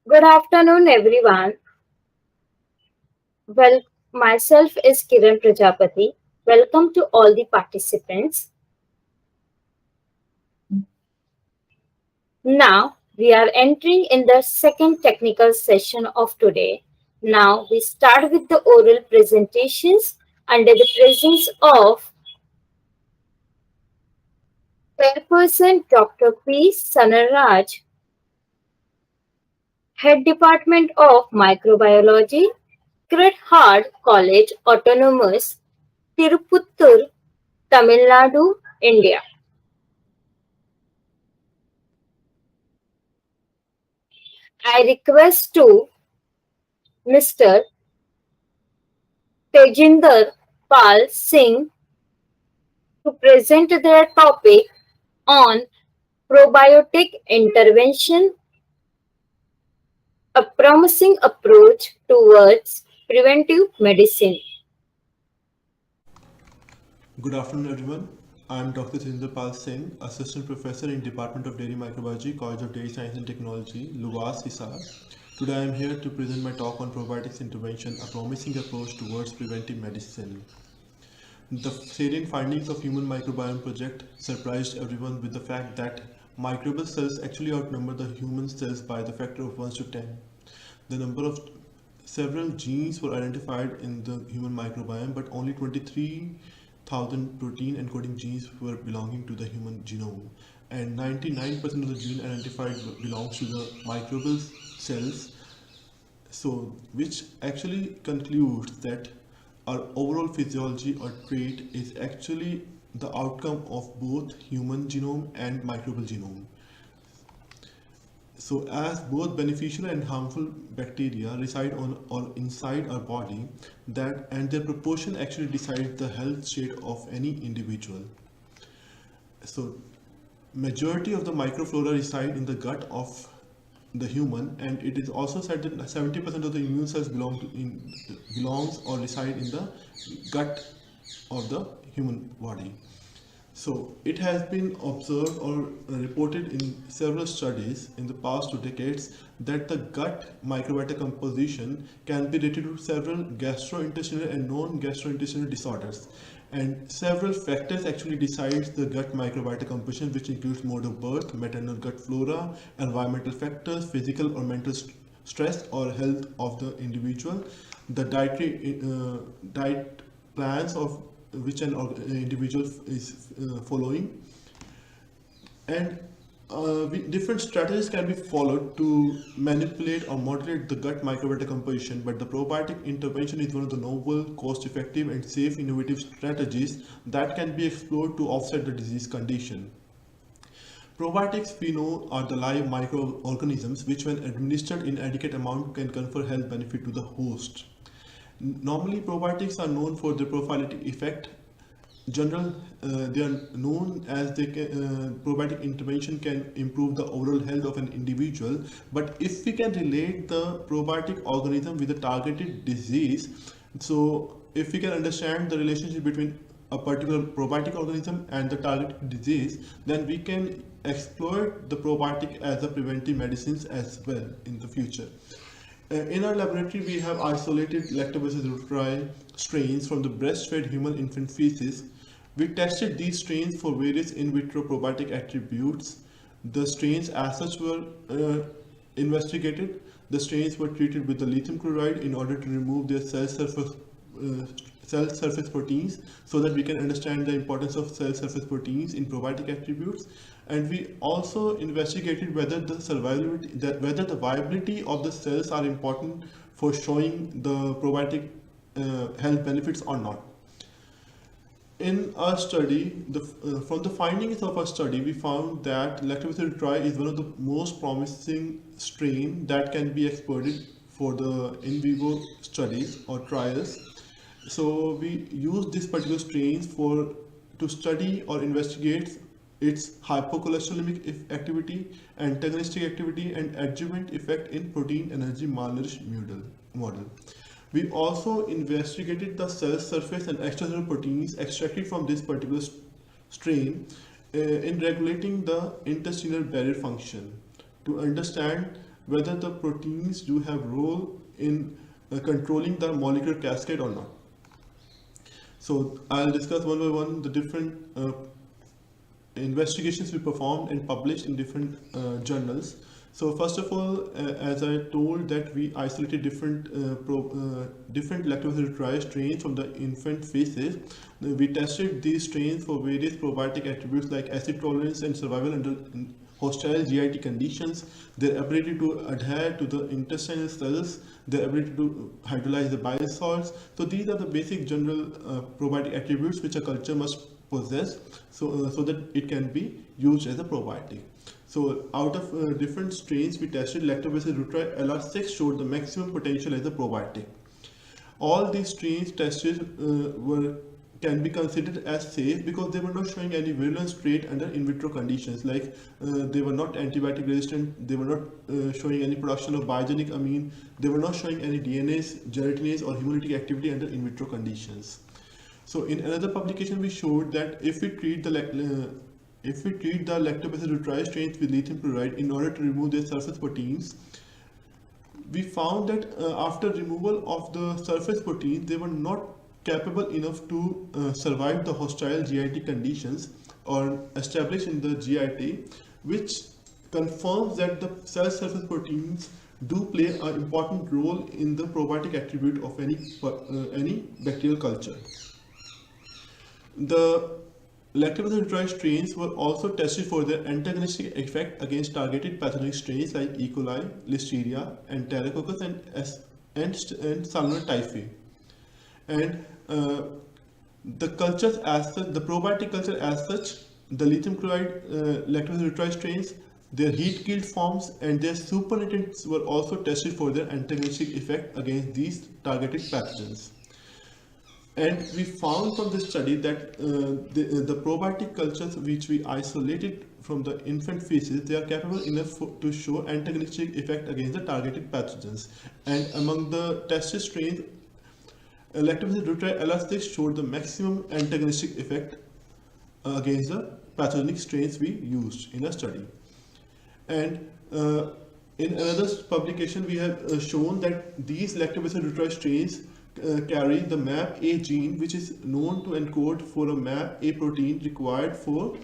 Good afternoon, everyone. Well, myself is Kiran Prajapati. Welcome to all the participants. Now, we are entering in the second technical session of today. Now, we start with the oral presentations under the presence of chairperson Dr. P. Sanaraj, Head Department of Microbiology, Hard College Autonomous, Tiruputtur, Tamil Nadu, India. I request to Mr. Tejinder Pal Singh to present their topic on probiotic intervention, a promising approach towards preventive medicine. Good afternoon, everyone. I am Dr. Tsdc Singh, Assistant Professor in Department of Dairy Microbiology, College of Dairy Science and Technology, Luwas, Hisar. Today I am here to present my talk on probiotics intervention, a promising approach towards preventive medicine. The salient findings of Human Microbiome Project surprised everyone with the fact that microbial cells actually outnumber the human cells by the factor of 1 to 10. The number of several genes were identified in the human microbiome, but only 23,000 protein encoding genes were belonging to the human genome, and 99% of the gene identified belongs to the microbial cells, so which actually concludes that our overall physiology or trait is actually the outcome of both human genome and microbial genome. So, as both beneficial and harmful bacteria reside on or inside our body, that and their proportion actually decides the health state of any individual. So, majority of the microflora reside in the gut of the human, and it is also said that 70% of the immune cells belongs or reside in the gut of the human body. So it has been observed or reported in several studies in the past 2 decades that the gut microbiota composition can be related to several gastrointestinal and non-gastrointestinal disorders. And several factors actually decides the gut microbiota composition, which includes mode of birth, maternal gut flora, environmental factors, physical or mental stress or health of the individual, the diet plans of which an individual is following, and different strategies can be followed to manipulate or modulate the gut microbiota composition, but the probiotic intervention is one of the novel, cost-effective and safe innovative strategies that can be explored to offset the disease condition. Probiotics, we know, are the live microorganisms which, when administered in adequate amount, can confer health benefit to the host. Normally, probiotics are known for their prophylactic effect. General, they are known as probiotic intervention can improve the overall health of an individual. But if we can relate the probiotic organism with a targeted disease, so if we can understand the relationship between a particular probiotic organism and the targeted disease, then we can exploit the probiotic as a preventive medicines as well in the future. In our laboratory, we have isolated Lactobacillus reuteri strains from the breastfed human infant feces. We tested these strains for various in vitro probiotic attributes. The strains as such were investigated. The strains were treated with the lithium chloride in order to remove their uh, cell surface proteins, so that we can understand the importance of cell surface proteins in probiotic attributes. And we also investigated whether the survivability, whether the viability of the cells are important for showing the probiotic health benefits or not. In our study, from the findings of our study, we found that Lactobacillus reuteri is one of the most promising strain that can be exploited for the in vivo studies or trials. So we use this particular strains for to study or investigate its hypocholesterolemic activity, antagonistic activity, and adjuvant effect in protein energy malnourished model. We also investigated the cell surface and extracellular proteins extracted from this particular strain in regulating the intestinal barrier function to understand whether the proteins do have role in controlling the molecular cascade or not. So I'll discuss one by one the different investigations we performed and published in different journals. So first of all, as I told that we isolated different lactobacillus strains from the infant feces. We tested these strains for various probiotic attributes like acid tolerance and survival under hostile GIT conditions, their ability to adhere to the intestinal cells, their ability to hydrolyze the bile salts. So these are the basic general probiotic attributes which a culture must possess so that it can be used as a probiotic. So out of different strains we tested, Lactobacillus reuteri LR6 showed the maximum potential as a probiotic. All these strains tested can be considered as safe because they were not showing any virulence trait under in vitro conditions, like they were not antibiotic resistant, they were not showing any production of biogenic amine, they were not showing any DNase, gelatinase or hemolytic activity under in vitro conditions. So in another publication we showed that if we treat the Lactobacillus reuteri strains with lithium chloride in order to remove their surface proteins, we found that after removal of the surface proteins, they were not capable enough to survive the hostile GIT conditions or established in the GIT, which confirms that the cell surface proteins do play an important role in the probiotic attribute of any bacterial culture. The Lactobacillus reuteri strains were also tested for their antagonistic effect against targeted pathogenic strains like E. coli, Listeria, Enterococcus, and Salmonella typhi. And the cultures as such, the probiotic culture as such, the lithium chloride Lactobacillus reuteri strains, their heat-killed forms and their supernatants were also tested for their antagonistic effect against these targeted pathogens. And we found from this study that the probiotic cultures which we isolated from the infant feces, they are capable enough to show antagonistic effect against the targeted pathogens. And among the tested strains, Lactobacillus reuteri LR6 showed the maximum antagonistic effect against the pathogenic strains we used in a study. And in another publication, we have shown that these Lactobacillus reuteri strains carry the MAP-A gene, which is known to encode for a MAP-A protein required for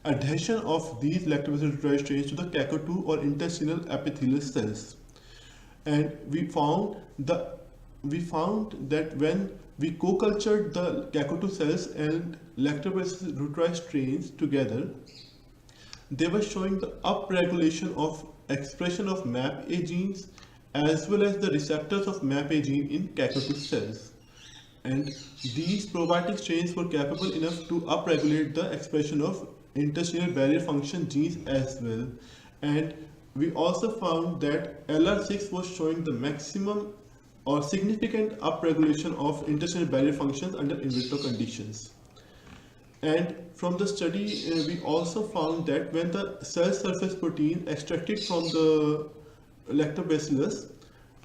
adhesion of these Lactobacillus reuteri strains to the CACO2 or intestinal epithelial cells. And we found that when we co-cultured the CACO2 cells and Lactobacillus reuteri strains together, they were showing the upregulation of expression of MAP-A genes as well as the receptors of MAP-A gene in CACO2 cells. And these probiotic strains were capable enough to upregulate the expression of intestinal barrier function genes as well. And we also found that LR6 was showing the maximum or significant upregulation of intestinal barrier functions under in vitro conditions. And from the study, we also found that when the cell surface protein extracted from the lactobacillus,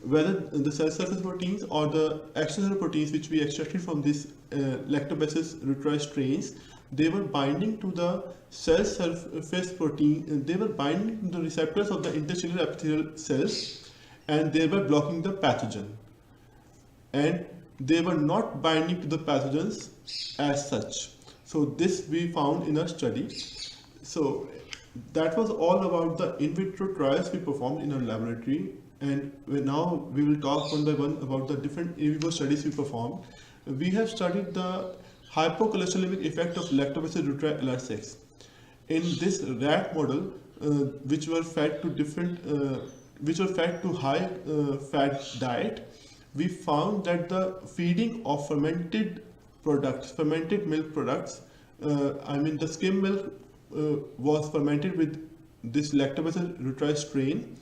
whether the cell surface proteins or the extracellular proteins which we extracted from this Lactobacillus reuteri strains, they were binding to the cell surface protein, they were binding to the receptors of the intestinal epithelial cells, and they were blocking the pathogen. And they were not binding to the pathogens as such. So this we found in our study. So that was all about the in vitro trials we performed in our laboratory, and now we will talk one by one about the different in vivo studies we performed. We have studied the hypocholesterolemic effect of Lactobacillus reuteri LR6. In this rat model, which were fed to high fat diet, we found that the feeding of fermented milk products, the skim milk was fermented with this Lactobacillus reuteri strain.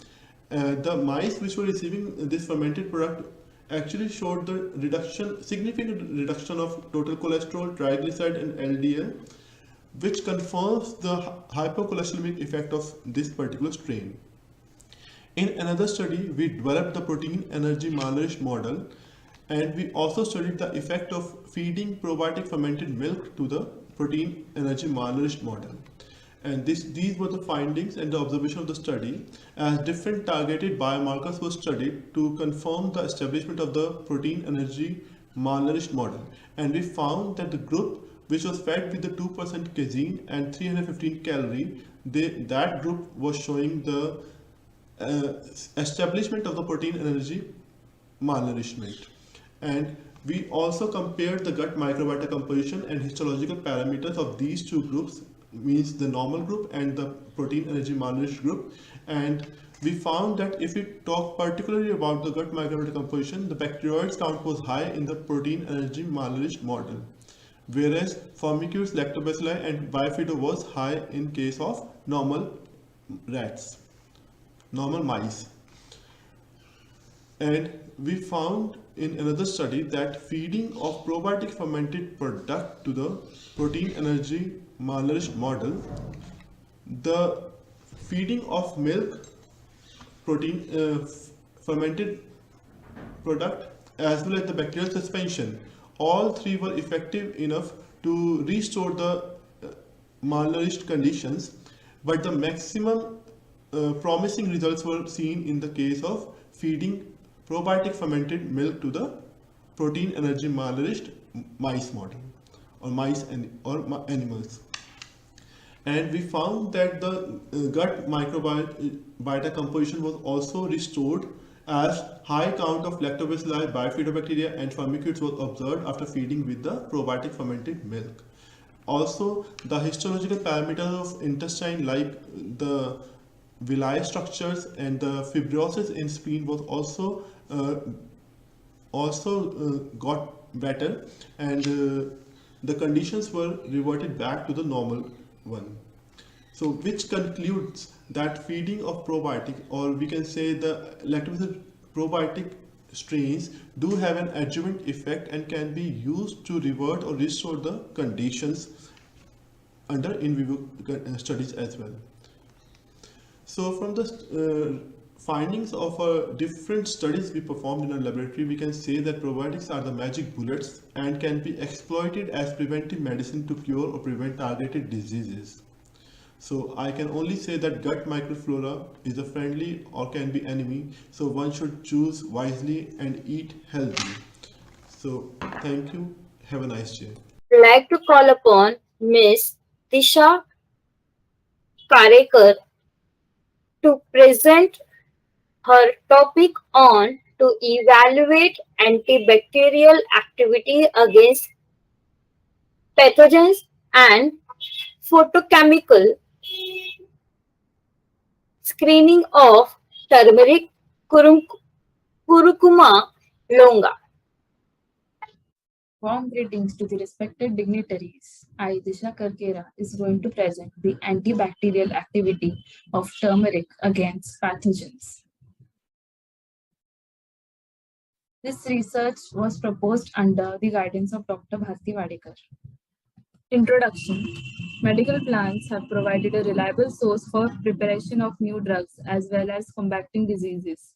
The mice which were receiving this fermented product actually showed the significant reduction of total cholesterol, triglyceride and LDL, which confirms the hypocholesterolemic effect of this particular strain. In another study, we developed the protein energy malnourished model, and we also studied the effect of feeding probiotic fermented milk to the protein energy malnourished model. And these were the findings and the observation of the study, as different targeted biomarkers were studied to confirm the establishment of the protein energy malnourished model. And we found that the group which was fed with the 2% casein and 315 calorie, that group was showing the uh, establishment of the protein energy malnourishment. And we also compared the gut microbiota composition and histological parameters of these two groups, means the normal group and the protein energy malnourished group. And we found that if we talk particularly about the gut microbiota composition, the bacteroids count was high in the protein energy malnourished model, whereas Firmicutes, Lactobacilli and Bifido was high in case of normal rats, normal mice. And we found in another study that feeding of probiotic fermented product to the protein energy malnourished model, the feeding of milk protein fermented product as well as the bacterial suspension, all three were effective enough to restore the malnourished conditions, but the maximum promising results were seen in the case of feeding probiotic fermented milk to the protein energy malnourished mice model, or animals. And we found that the gut microbiota composition was also restored, as high count of lactobacilli, bifidobacteria and firmicutes was observed after feeding with the probiotic fermented milk. Also, the histological parameters of intestine, like the villi structures and the fibrosis in spleen, was also got better, and the conditions were reverted back to the normal one. So, which concludes that feeding of probiotic, or we can say the lactobacillus probiotic strains, do have an adjuvant effect and can be used to revert or restore the conditions under in vivo studies as well. So from the findings of different studies we performed in our laboratory, we can say that probiotics are the magic bullets and can be exploited as preventive medicine to cure or prevent targeted diseases. So I can only say that gut microflora is a friendly or can be enemy, so one should choose wisely and eat healthy. So thank you. Have a nice day. Like to call upon Miss Tisha Karekar to present her topic on to evaluate antibacterial activity against pathogens and photochemical screening of turmeric curcuma longa. Warm greetings to the respected dignitaries. I, Disha Karkera, is going to present the antibacterial activity of turmeric against pathogens. This research was proposed under the guidance of Dr. Bharti Wadekar. Introduction. Medical plants have provided a reliable source for preparation of new drugs as well as combating diseases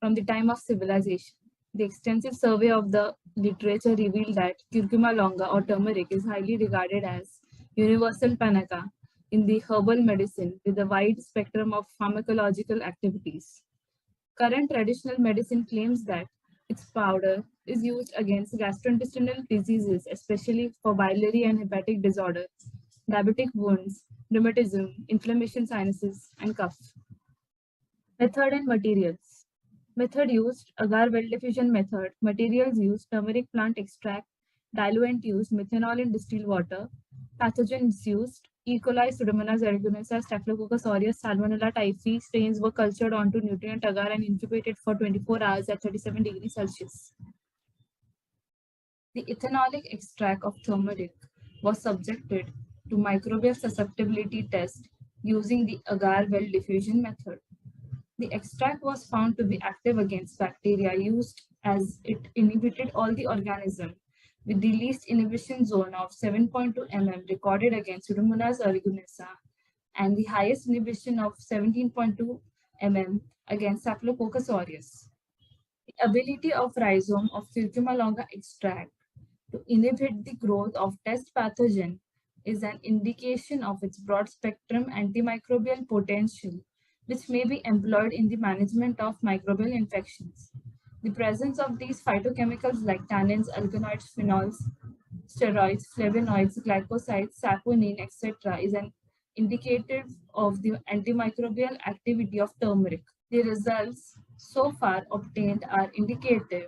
from the time of civilization. The extensive survey of the literature revealed that curcuma longa or turmeric is highly regarded as universal panacea in the herbal medicine with a wide spectrum of pharmacological activities. Current traditional medicine claims that its powder is used against gastrointestinal diseases, especially for biliary and hepatic disorders, diabetic wounds, rheumatism, inflammation sinuses, and cough. Method and materials. Method used agar well diffusion method. Materials used turmeric plant extract. Diluent used methanol in distilled water. Pathogens used E. coli, Pseudomonas aeruginosa, Staphylococcus aureus, Salmonella typhi strains were cultured onto nutrient agar and incubated for 24 hours at 37 degrees Celsius. The ethanolic extract of turmeric was subjected to microbial susceptibility test using the agar well diffusion method. The extract was found to be active against bacteria used as it inhibited all the organism, with the least inhibition zone of 7.2 mm recorded against Pseudomonas aeruginosa and the highest inhibition of 17.2 mm against Staphylococcus aureus. The ability of rhizome of curcuma longa extract to inhibit the growth of test pathogen is an indication of its broad spectrum antimicrobial potential, which may be employed in the management of microbial infections. The presence of these phytochemicals like tannins, alkaloids, phenols, steroids, flavonoids, glycosides, saponin, etc., is an indicative of the antimicrobial activity of turmeric. The results so far obtained are indicative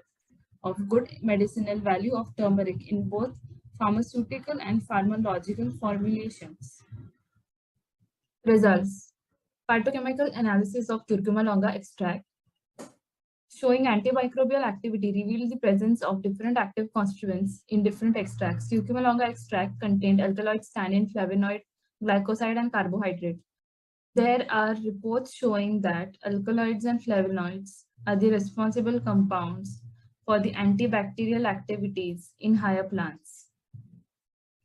of good medicinal value of turmeric in both pharmaceutical and pharmacological formulations. Results: phytochemical analysis of curcuma longa extract showing antimicrobial activity revealed the presence of different active constituents in different extracts. Curcuma longa extract contained alkaloids, tannin, flavonoid, glycoside, and carbohydrate. There are reports showing that alkaloids and flavonoids are the responsible compounds for the antibacterial activities in higher plants.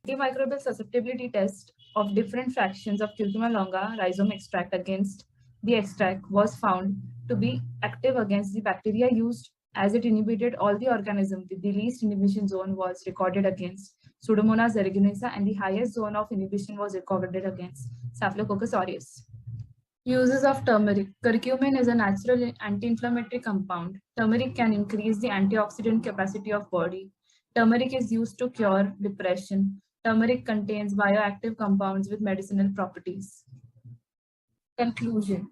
Antimicrobial susceptibility test of different fractions of curcuma longa rhizome extract against the extract was found to be active against the bacteria used, as it inhibited all the organisms. The least inhibition zone was recorded against Pseudomonas aeruginosa, and the highest zone of inhibition was recorded against Staphylococcus aureus. Uses of turmeric. Curcumin is a natural anti-inflammatory compound. Turmeric can increase the antioxidant capacity of body. Turmeric is used to cure depression. Turmeric contains bioactive compounds with medicinal properties. Conclusion.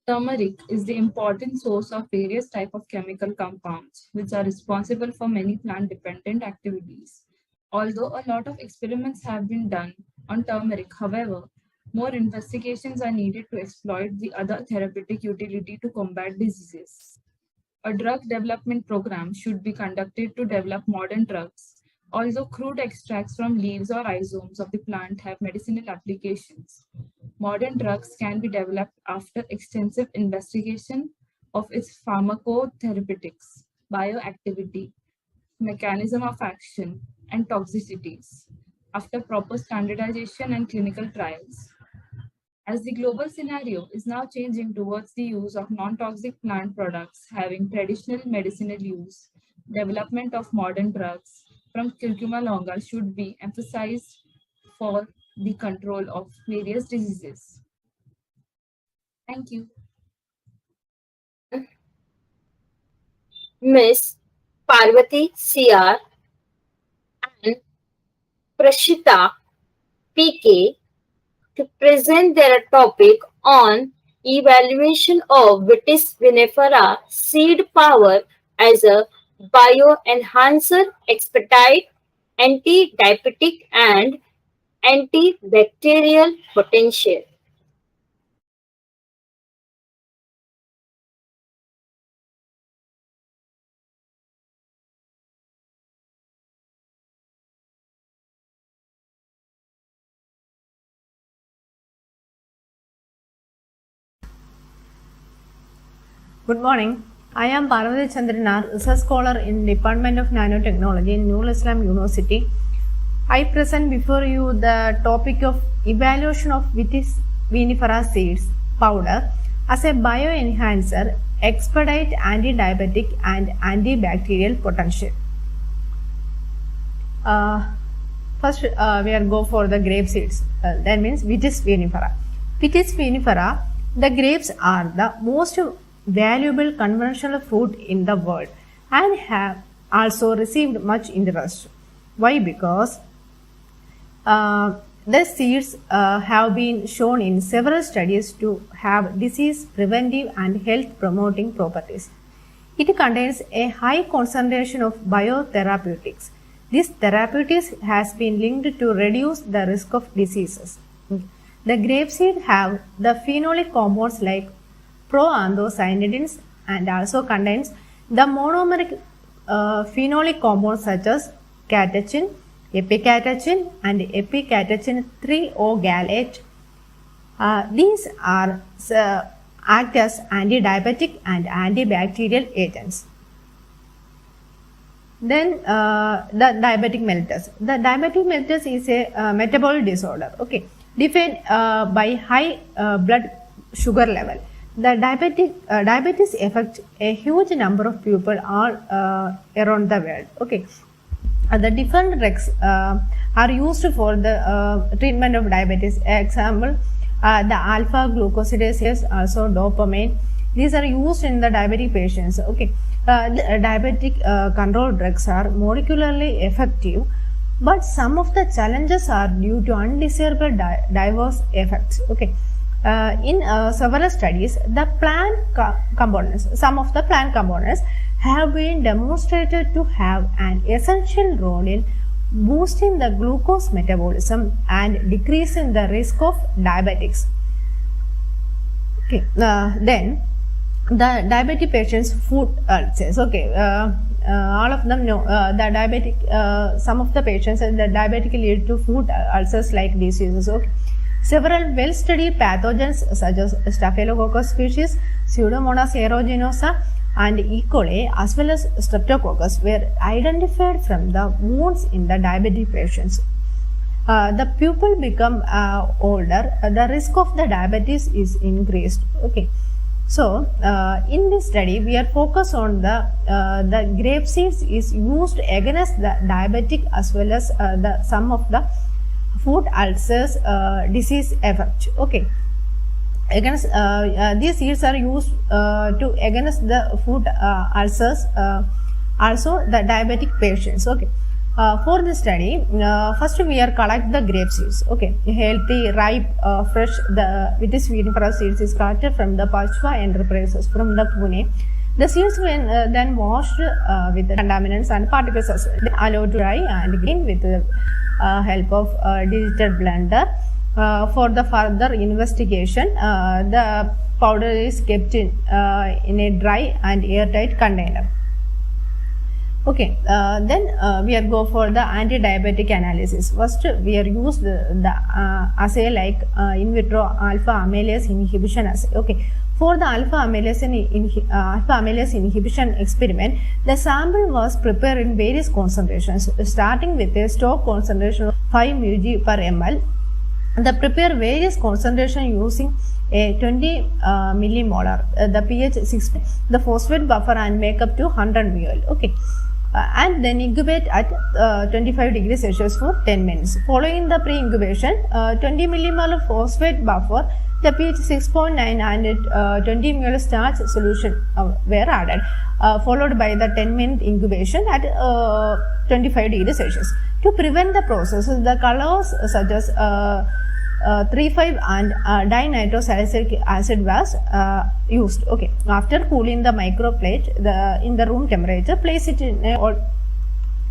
Turmeric is the important source of various types of chemical compounds, which are responsible for many plant-dependent activities. Although a lot of experiments have been done on turmeric, however, more investigations are needed to exploit the other therapeutic utility to combat diseases. A drug development program should be conducted to develop modern drugs. Although crude extracts from leaves or rhizomes of the plant have medicinal applications, modern drugs can be developed after extensive investigation of its pharmacotherapeutics, bioactivity, mechanism of action, and toxicities, after proper standardization and clinical trials. As the global scenario is now changing towards the use of non-toxic plant products having traditional medicinal use, development of modern drugs from curcuma longa should be emphasized for the control of various diseases. Thank you. Miss Parvati CR and Prashita PK to present their topic on evaluation of Vitis vinifera seed power as a bioenhancer, expedite, anti-diabetic and antibacterial potential. Good morning. I am Parvati Chandranar, research scholar in Department of Nanotechnology in Nurul Islam University. I present before you the topic of evaluation of Vitis vinifera seeds powder as a bioenhancer, expedite, anti-diabetic and antibacterial potential. First, we are go for the grape seeds. That means Vitis vinifera. Vitis vinifera, the grapes are the most valuable conventional fruit in the world and have also received much interest. Why? Because the seeds have been shown in several studies to have disease preventive and health promoting properties. It contains a high concentration of biotherapeutics. This therapeutics has been linked to reduce the risk of diseases. The grapeseed have the phenolic compounds like proanthocyanidins and also contains the monomeric phenolic compounds such as catechin, epicatechin and epicatechin 3O gallate. These are act as anti-diabetic and antibacterial agents. Then the diabetic mellitus. The diabetic mellitus is a metabolic disorder, okay, defined by high blood sugar level. The diabetes affects a huge number of people all around the world, okay. The different drugs are used for the treatment of diabetes. Example, the alpha glucosidase, also dopamine. These are used in the diabetic patients. Okay, the diabetic control drugs are molecularly effective, but some of the challenges are due to undesirable diverse effects. Okay, in several studies, the plant components, some of the plant components have been demonstrated to have an essential role in boosting the glucose metabolism and decreasing the risk of diabetics. Okay, then the diabetic patients food ulcers. Okay, all of them know the diabetic, some of the patients the diabetic lead to food ulcers like diseases. Okay, several well-studied pathogens such as Staphylococcus species, Pseudomonas aeruginosa, and E. coli as well as Streptococcus were identified from the wounds in the diabetic patients. The pupil become older, the risk of the diabetes is increased. Okay, so in this study we are focused on the grape seeds is used against the diabetic as well as the some of the food ulcers disease effect. Okay, against these seeds are used to against the food ulcers, also the diabetic patients. Okay, for this study, first we are collect the grape seeds. Okay, healthy, ripe, fresh, the with this vinifera seeds is collected from the Pachwa enterprises from the Pune. The seeds when then washed with the contaminants and particles as well. Then allowed to dry and clean with the help of digital blender. For the further investigation, the powder is kept in a dry and airtight container. Okay, then we are go for the anti-diabetic analysis. First, we are used the assay like in vitro alpha amylase inhibition assay. Okay, for the alpha amylase inhibition experiment, the sample was prepared in various concentrations, starting with a stock concentration of 5 mg per ml. The prepare various concentration using a 20 millimolar, the pH 6, the phosphate buffer and make up to 100 ml. Okay, and then incubate at 25 degrees Celsius for 10 minutes. Following the pre-incubation, 20 millimolar phosphate buffer, the pH 6.9 and 20 ml starch solution were added, followed by the 10-minute incubation at 25 degrees Celsius. To prevent the process, the colors such as 3,5 and dinitrosalicylic acid was used. Okay, after cooling the microplate in the room temperature, place it in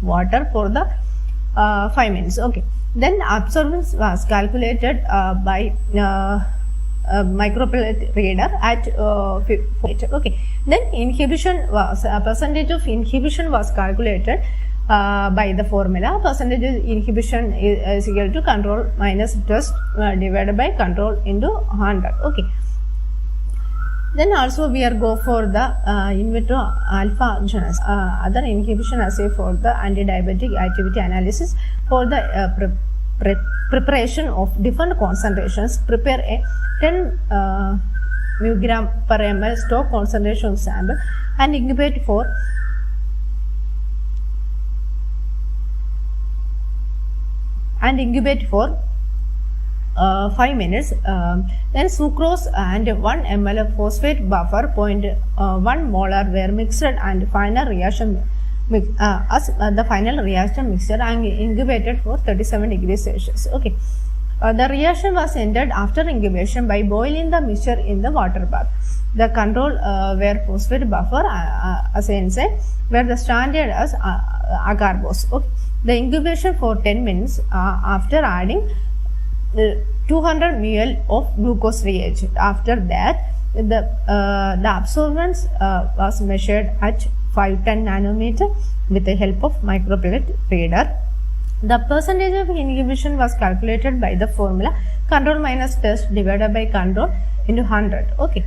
water for the 5 minutes. Okay, then absorbance was calculated by microplate reader at 4. Okay, then inhibition was percentage of inhibition was calculated by the formula. Percentage inhibition is equal to control minus test divided by control into 100. Okay, then also we are go for the in vitro alpha other inhibition assay for the anti-diabetic activity analysis. For the preparation of different concentrations, prepare a 10 mg per ml stock concentration sample and incubate for 5 minutes. Then sucrose and 1 ml of phosphate buffer 0.1 molar were mixed and final reaction the final reaction mixture and incubated for 37 degrees Celsius. Okay, the reaction was ended after incubation by boiling the mixture in the water bath. The control were phosphate buffer as enzyme where the standard as agarbose. Okay. The incubation for 10 minutes after adding 200 ml of glucose reagent. After that, the absorbance was measured at 510 nanometer with the help of microplate reader. The percentage of inhibition was calculated by the formula control minus test divided by control into 100. Okay.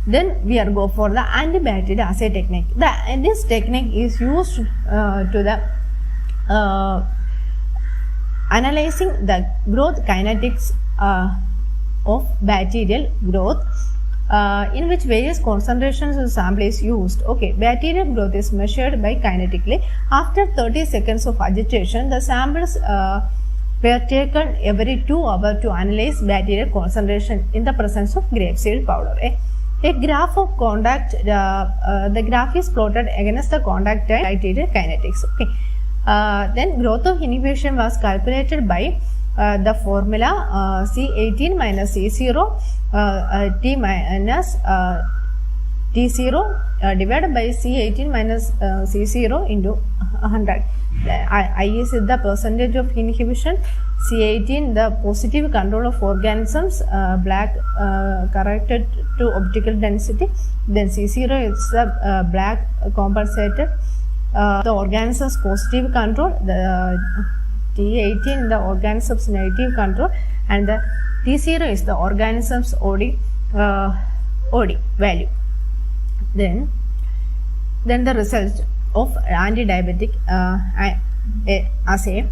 Then we are go for the antibacterial assay technique. This technique is used to the analyzing the growth kinetics of bacterial growth in which various concentrations of sample is used. Okay, bacterial growth is measured by kinetically. After 30 seconds of agitation, the samples were taken every 2 hours to analyze bacterial concentration in the presence of grapeseed powder. A graph of contact, the graph is plotted against the contact time bacterial kinetics. Okay. Then growth of inhibition was calculated by the formula C18 minus C0 T minus T0 divided by C18 minus C0 into 100. I is the percentage of inhibition, C18 the positive control of organisms, black corrected to optical density, then C0 is the black compensated the organism's positive control, the T18 the organism's negative control, and the T0 is the organism's OD value. Then the result of anti-diabetic assay.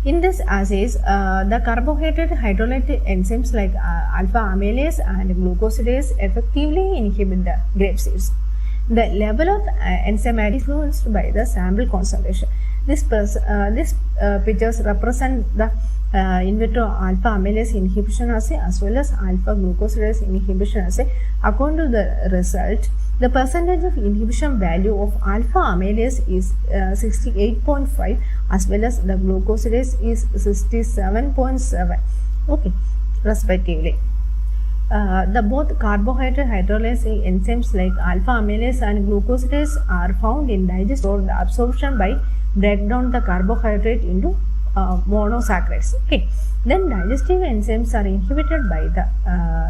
In this assays, the carbohydrate hydrolytic enzymes like alpha amylase and glucosidase effectively inhibit the grape seeds. The level of enzyme is influenced by the sample concentration. This pictures represent the in vitro alpha amylase inhibition assay as well as alpha glucosidase inhibition assay. According to the result, the percentage of inhibition value of alpha amylase is 68.5 as well as the glucosidase is 67.7, okay, respectively. The both carbohydrate hydrolase enzymes like alpha amylase and glucosidase are found in digestion or the absorption by breakdown the carbohydrate into monosaccharides. Okay, then digestive enzymes are inhibited by the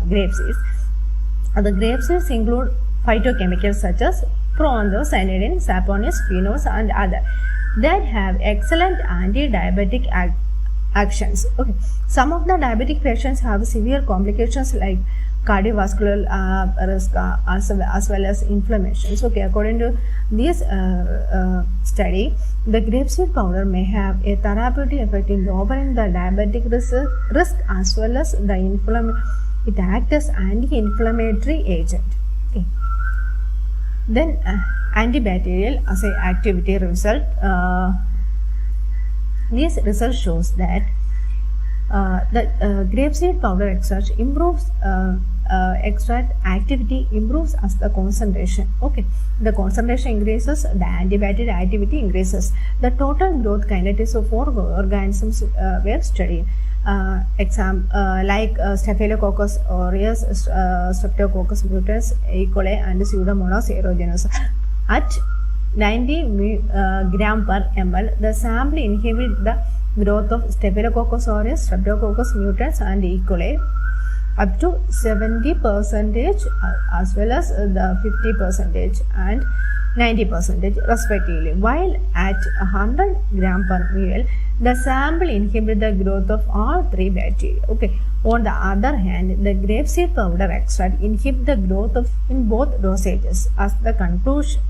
grape seeds. The grape seeds include phytochemicals such as proanthocyanidin, saponin, phenols, and other that have excellent anti-diabetic actions. Okay, some of the diabetic patients have severe complications like cardiovascular risk as well as inflammations. Okay, according to this study, the grapeseed powder may have a therapeutic effect in lowering the diabetic risk as well as the it acts as anti-inflammatory agent. Okay. Then antibacterial assay activity result. This result shows that the grapeseed powder extract improves extract activity improves as the concentration. Okay, the concentration increases, the antibacterial activity increases. The total growth kinetics of 4 organisms were studied. Like Staphylococcus aureus, Streptococcus mutans, E. coli, and Pseudomonas aerogenes. At 90 gram per ml, the sample inhibit the growth of Staphylococcus aureus, Streptococcus mutans, and E. coli up to 70% as well as the 50% and 90% respectively, while at 100 gram per ml the sample inhibit the growth of all 3 bacteria. Okay. On the other hand, the grapeseed powder extract inhibit the growth of in both dosages. As the conclusion,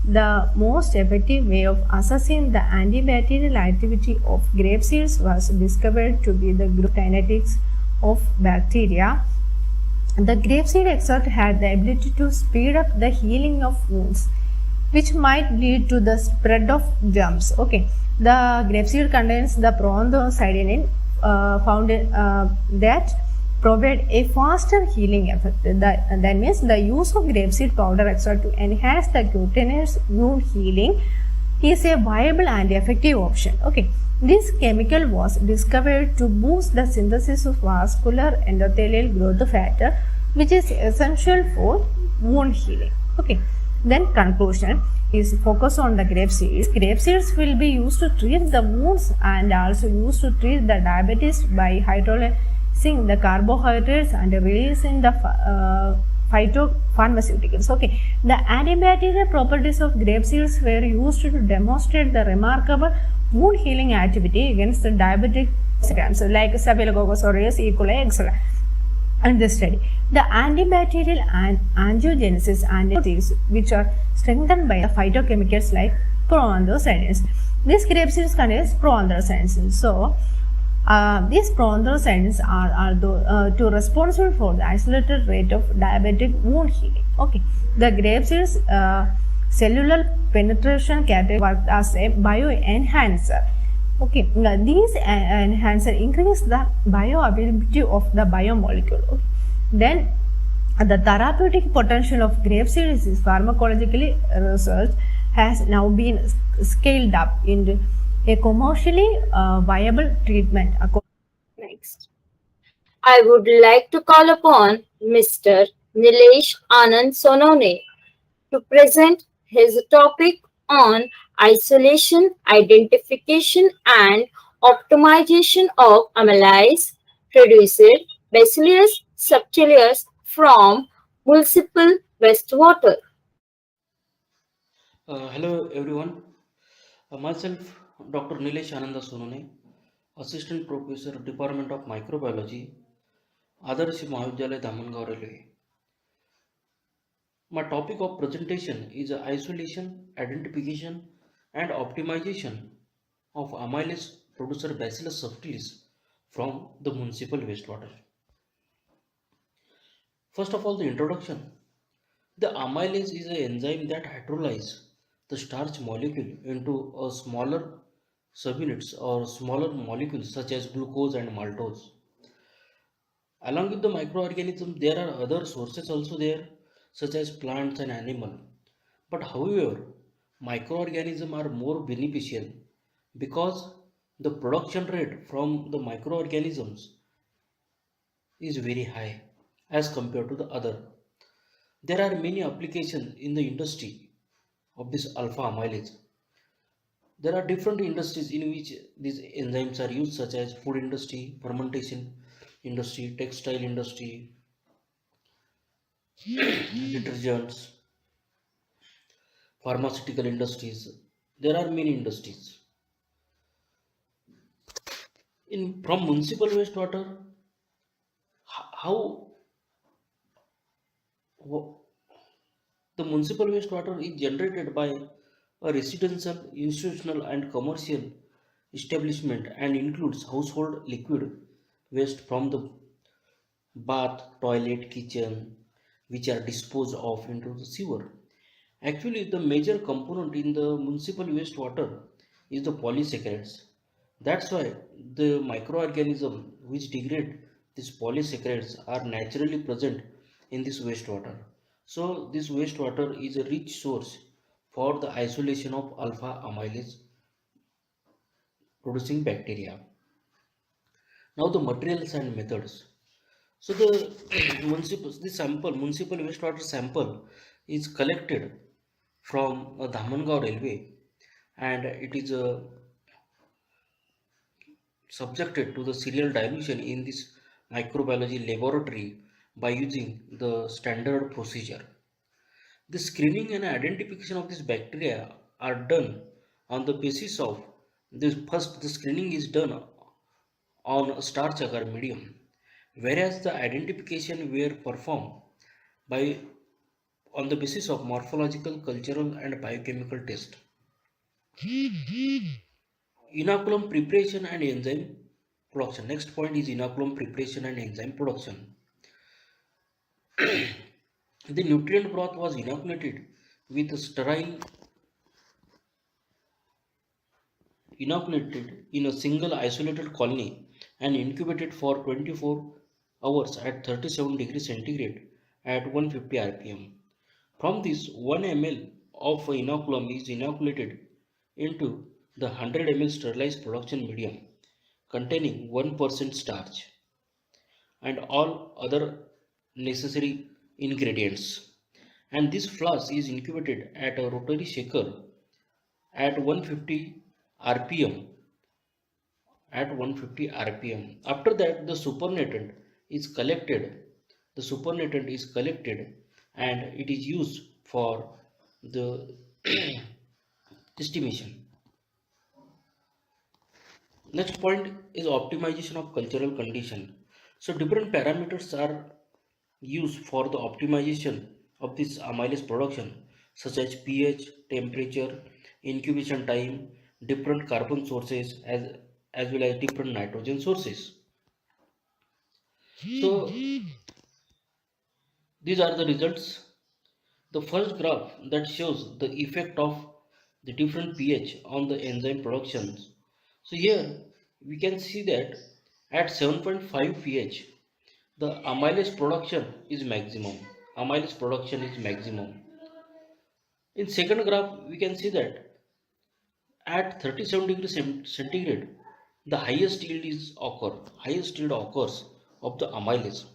the most effective way of assessing the antibacterial activity of grape seeds was discovered to be the growth kinetics of bacteria. The grapeseed extract had the ability to speed up the healing of wounds, which might lead to the spread of germs. Okay, the grapeseed contains the proanthocyanidin found that provide a faster healing effect. That means the use of grapeseed powder extract to enhance the cutaneous wound healing is a viable and effective option. Okay, this chemical was discovered to boost the synthesis of vascular endothelial growth factor, which is essential for wound healing. Okay, then conclusion is focus on the grape seeds. Grape seeds will be used to treat the wounds and also used to treat the diabetes by hydrolyzing the carbohydrates and releasing the phytopharmaceuticals. Okay, the antibacterial properties of grape seeds were used to demonstrate the remarkable wound healing activity against the diabetic germs like Staphylococcus aureus, E. coli, etc. And this study, the antibacterial and angiogenesis antibodies, which are strengthened by the phytochemicals like proanthocyanidins. This grape seeds contains proanthocyanidins. So, These chondrocytes are responsible for the isolated rate of diabetic wound healing. Okay, the grape seeds cellular penetration category work as a bioenhancer. Okay, now these enhancer increase the bioavailability of the biomolecule. Okay. Then the therapeutic potential of grapeseed is pharmacologically research has now been scaled up into a commercially viable treatment. Next, I would like to call upon Mr. Nilesh Anand Sonone to present his topic on isolation, identification, and optimization of amylase produced Bacillus subtilis from municipal wastewater. Hello everyone. Myself, Dr. Nilesh Ananda Sonone, Assistant Professor, Department of Microbiology, Adarsh Mahavidyalaya Damangaon Railway. My topic of presentation is isolation, identification, and optimization of amylase producer Bacillus subtilis from the municipal wastewater. First of all, the introduction. The amylase is an enzyme that hydrolyzes the starch molecule into a smaller subunits or smaller molecules such as glucose and maltose. Along with the microorganisms, there are other sources also there, such as plants and animal. But however, microorganisms are more beneficial because the production rate from the microorganisms is very high as compared to the other. There are many applications in the industry of this alpha amylase. There are different industries in which these enzymes are used, such as food industry, fermentation industry, textile industry, detergents, pharmaceutical industries. There are many industries. In from municipal wastewater, how the municipal wastewater is generated by a residential, institutional, and commercial establishment and includes household liquid waste from the bath, toilet, kitchen, which are disposed of into the sewer. Actually, the major component in the municipal wastewater is the polysaccharides. That's why the microorganisms which degrade these polysaccharides are naturally present in this wastewater. So, this wastewater is a rich source for the isolation of alpha amylase producing bacteria. Now, the materials and methods. So the municipal wastewater sample is collected from a Damangaon railway, and it is subjected to the serial dilution in this microbiology laboratory by using the standard procedure. The screening and identification of these bacteria are done on the basis of this. First, the screening is done on a starch agar medium, whereas the identification were performed by on the basis of morphological, cultural, and biochemical test. Inoculum preparation and enzyme production. Next point is inoculum preparation and enzyme production. The nutrient broth was inoculated with inoculated in a single isolated colony and incubated for 24 hours at 37 degrees centigrade at 150 rpm. From this, 1 ml of inoculum is inoculated into the 100 ml sterilized production medium containing 1% starch and all other necessary ingredients. And this flask is incubated at a rotary shaker at 150 rpm at 150 rpm. After that, the supernatant is collected. The supernatant is collected and it is used for the estimation. Next point is optimization of cultural condition. So different parameters are used for the optimization of this amylase production, such as pH, temperature, incubation time, different carbon sources as as well as different nitrogen sources. So these are the results. The first graph that shows the effect of the different pH on the enzyme productions. So here we can see that at 7.5 pH the amylase production is maximum. Amylase production is maximum. In second graph we can see that at 37 degrees centigrade the highest yield occurs of the amylase.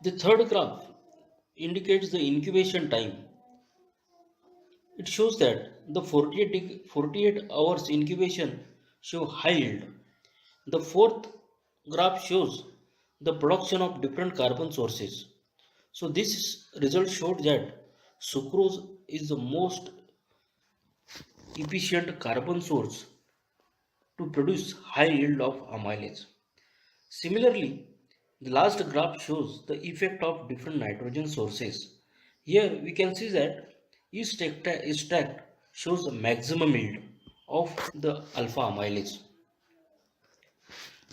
The third graph indicates the incubation time. It shows that the 48 hours incubation show high yield. The fourth graph shows the production of different carbon sources. So this result showed that sucrose is the most efficient carbon source to produce high yield of amylase. Similarly, the last graph shows the effect of different nitrogen sources. Here we can see that extract shows the maximum yield of the alpha amylase.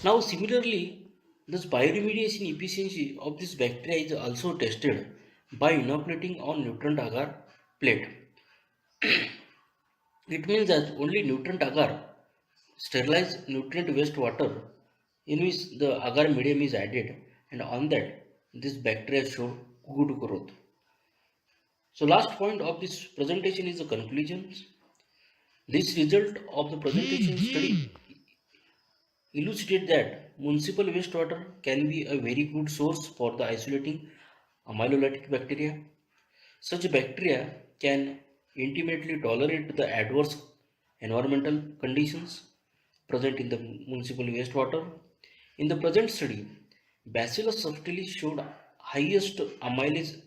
Now similarly, this bioremediation efficiency of this bacteria is also tested by inoculating on nutrient agar plate. It means that only nutrient agar, sterilized nutrient wastewater in which the agar medium is added, and on that this bacteria show good growth. So last point of this presentation is the conclusions. This result of the presentation study elucidate that municipal wastewater can be a very good source for the isolating amylolytic bacteria. Such bacteria can intimately tolerate the adverse environmental conditions present in the municipal wastewater. In the present study, Bacillus subtilis showed highest amylase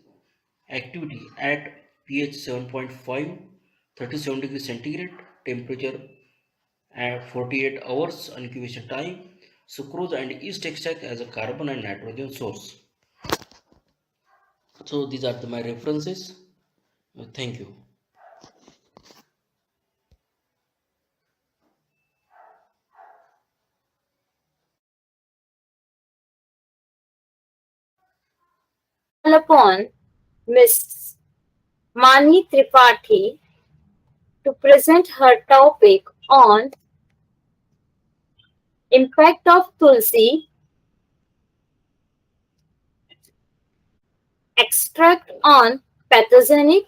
activity at pH 7.5, 37 degrees centigrade, temperature at 48 hours incubation time, sucrose and yeast extract as a carbon and nitrogen source. So these are my references. Thank you. Call upon Miss Mani Tripathi to present her topic on impact of Tulsi extract on pathogenic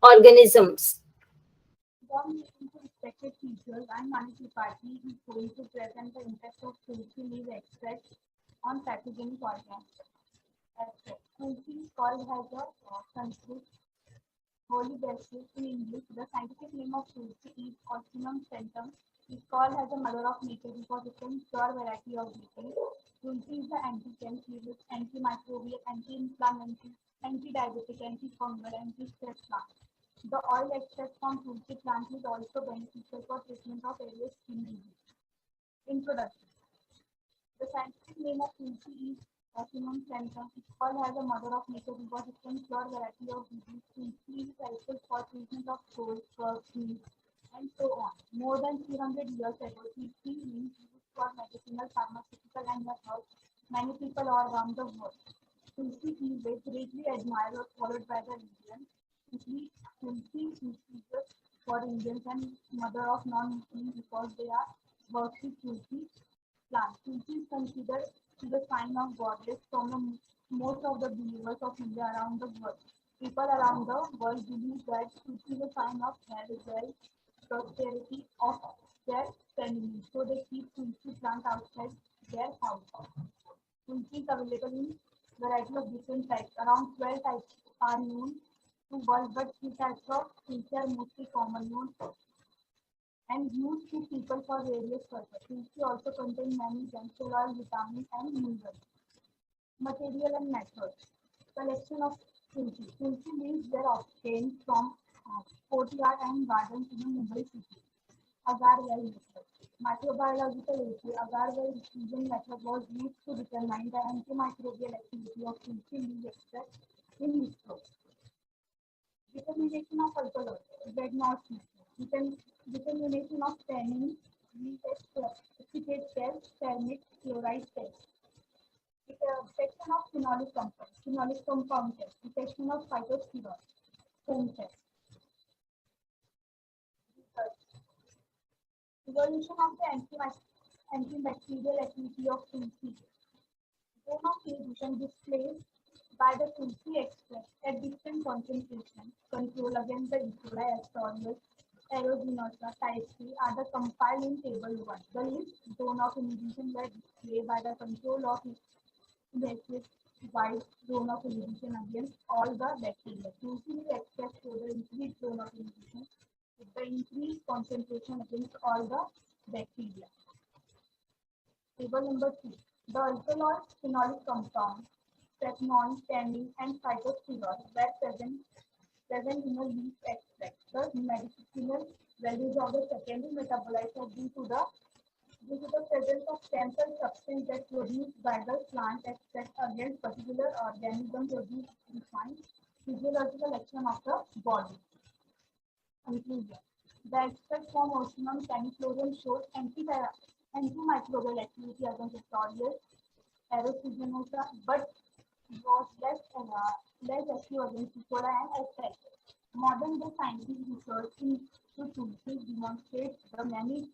organisms. Warm welcome to respected teachers. I'm Mani Tripathi who is going to present the impact of tulsi leaf extract on pathogenic organisms. Tulsi is called as a Sanskrit holy basil in English. The scientific name of tulsi is Ostinum centum. It's called as a mother of nature because it's a pure variety of beauty. Tulsi is the anti-cancer, antimicrobial, anti-inflammatory, anti-diabetic, antifungal, anti-stress plant. The oil extract from tulsi plant is also beneficial for treatment of various skin diseases. Introduction. The scientific name of tulsi is Ostinum centum. It's called as a mother of nature because it can cure variety of disease. Tulsi is helpful for treatment of colds, coughs, sneeze, and so on. More than 300 years ago, tulsi is used for medicinal, pharmaceutical, and herbs. Many people all around the world. Tulsi is greatly admired or followed by the Indians. Tulsi is used for Indians and mother of non-Muslims because they are worship Tulsi plant. Tulsi is considered the sign of goddess from most of the believers of India around the world. People around the world believe that Tulsi is a sign of health, wealth, prosperity of their family. So they keep Tulsi plant outside their house. Tulsi is available in variety of different types. Around 12 types are known to world, but 3 types of Tulsi are mostly common known and used to people for various purposes. Tulsi also contain many essential oil, vitamins, and minerals. Material and methods. Collection of Tulsi. Tulsi leaves were obtained from courtyard and gardens in the Mumbai city. Agar-well method. Microbiological age. Agar-well diffusion method was used to determine the antimicrobial activity of Tulsi leaf extract in vitro. Determination of alkaloid. Diagnosis. Determination of tannin We test acetate test, thermic chloride test. Detection of phenolic compound test, detection of phytosterol, home test. Evolution of the antibacterial activity of tulsi. Zone of inhibition displayed by the tulsi extract at different concentrations. Control against the E. coli, Astorius, aeruginosa, type C are the compiled in table 1. The list zone of inhibition were displayed by the control of electric wide zone of inhibition against all the bacteria. Tulsi extract show the increased zone of inhibition with the increased concentration against all the bacteria. Table number 2. The alkaloid phenolic compounds, stephenol, tannin, and phytosterol were present in a leaf extract. The medicinal values of the secondary metabolites are due to the presence of stem cell substance that produced by the plant extract against particular organism produced define physiological action of the body. Conclusion. The extract from Oceanum caniclorium showed antimicrobial activity against Astorius aeruginosa, but was less active against E. coli and ascites. Modern day scientific research into tulsi demonstrates the many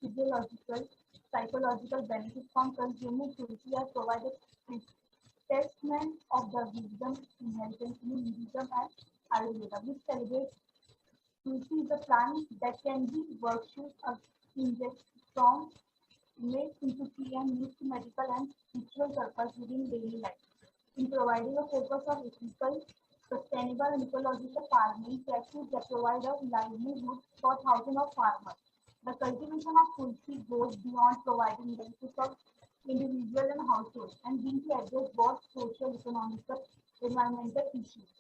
physiological, psychological benefits from consuming tulsi as provided testament of the wisdom inheritance in Hinduism and Ayurveda, which celebrates tulsi is a plant that can be worshipped inject from made into tea and used to medical and spiritual purpose within daily life. In providing a focus on ethical, sustainable and ecological farming practices that provide a livelihood for thousands of farmers. The cultivation of tulsi goes beyond providing benefits of individual and household and being to address both social, economical, environmental issues.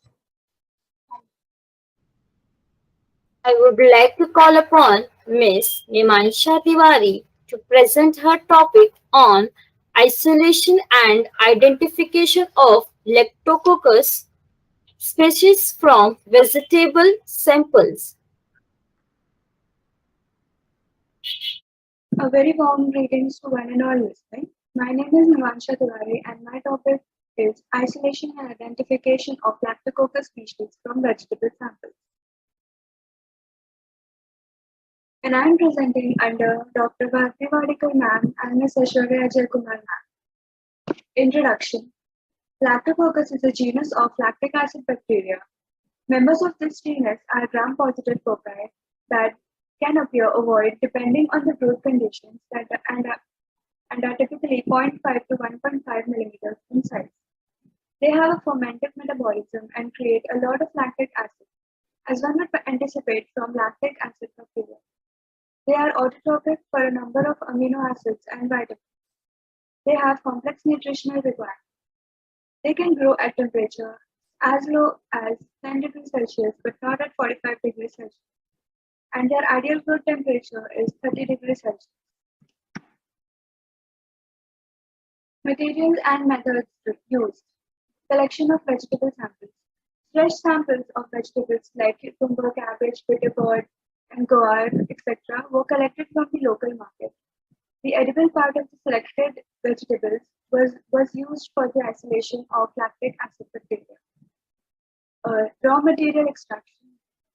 I would like to call upon Ms. Nimansha Tiwari to present her topic on isolation and identification of Leptococcus species from vegetable samples. A very warm greetings to one and all listening. My name is Nimansha Tiwari and my topic is isolation and identification of Lactococcus species from vegetable samples. And I am presenting under Dr. Bharti Wadikar ma'am and Ms. Aishwarya Ajay Kumar ma'am. Introduction. Lactococcus is a genus of lactic acid bacteria. Members of this genus are gram-positive foci that can appear ovoid depending on the growth conditions and are typically 0.5 to 1.5 millimeters in size. They have a fermented metabolism and create a lot of lactic acid, as one would anticipate from lactic acid bacteria. They are autotrophic for a number of amino acids and vitamins. They have complex nutritional requirements. They can grow at temperature as low as 10 degrees Celsius, but not at 45 degrees Celsius. And their ideal growth temperature is 30 degrees Celsius. Materials and methods used. Collection of vegetable samples. Fresh samples of vegetables like cucumber, cabbage, bitter gourd, and gourd, etc. were collected from the local market. The edible part of the selected vegetables was used for the isolation of lactic acid bacteria. Raw material extraction.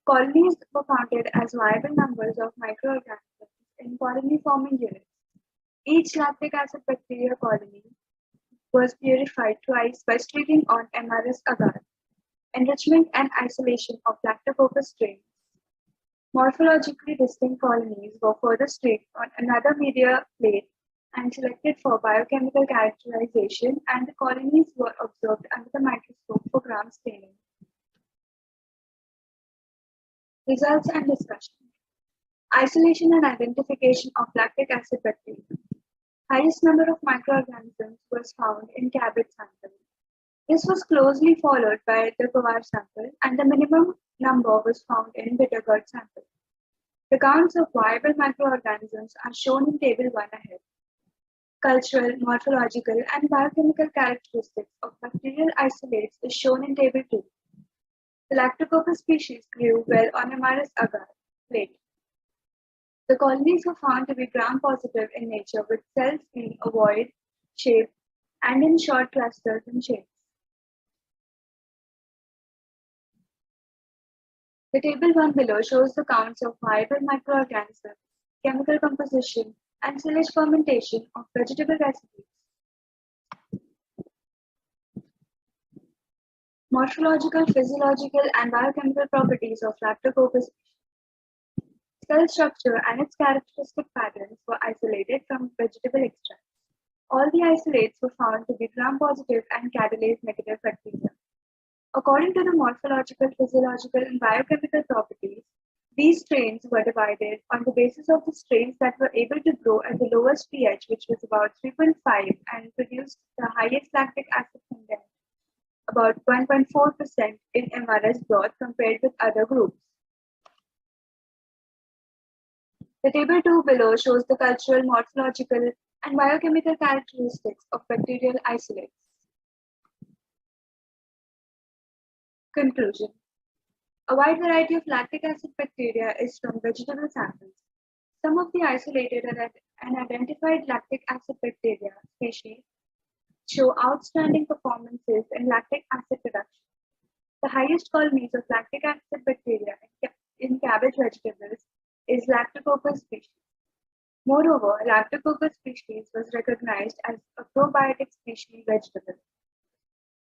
Colonies were counted as viable numbers of microorganisms in colony forming units. Each lactic acid bacteria colony was purified twice by streaking on MRS agar. Enrichment and isolation of Lactococcus strains. Morphologically distinct colonies were further streaked on another media plate and selected for biochemical characterization, and the colonies were observed under the microscope for gram staining. Results and discussion. Isolation and identification of lactic acid bacteria. Highest number of microorganisms was found in cabbage sample. This was closely followed by the guar sample, and the minimum number was found in bitter gourd sample. The counts of viable microorganisms are shown in table 1 ahead. Cultural, morphological, and biochemical characteristics of bacterial isolates is shown in table 2. The Lactococcus species grew well on MRS agar plate. The colonies were found to be gram-positive in nature, with cells being ovoid shaped and in short clusters and chains. The table 1 below shows the counts of viable microorganisms, chemical composition, and silage fermentation of vegetable recipes. Morphological, physiological, and biochemical properties of Lactococcus. Cell structure and its characteristic patterns were isolated from vegetable extracts. All the isolates were found to be gram-positive and catalase-negative bacteria. According to the morphological, physiological, and biochemical properties, these strains were divided on the basis of the strains that were able to grow at the lowest pH, which was about 3.5, and produced the highest lactic acid content, about 1.4% in MRS broth compared with other groups. The table 2 below shows the cultural, morphological, and biochemical characteristics of bacterial isolates. Conclusion. A wide variety of lactic acid bacteria is from vegetable samples. Some of the isolated and identified lactic acid bacteria species show outstanding performances in lactic acid production. The highest colonies of lactic acid bacteria in cabbage vegetables is Lactococcus species. Moreover, Lactococcus species was recognized as a probiotic species vegetable.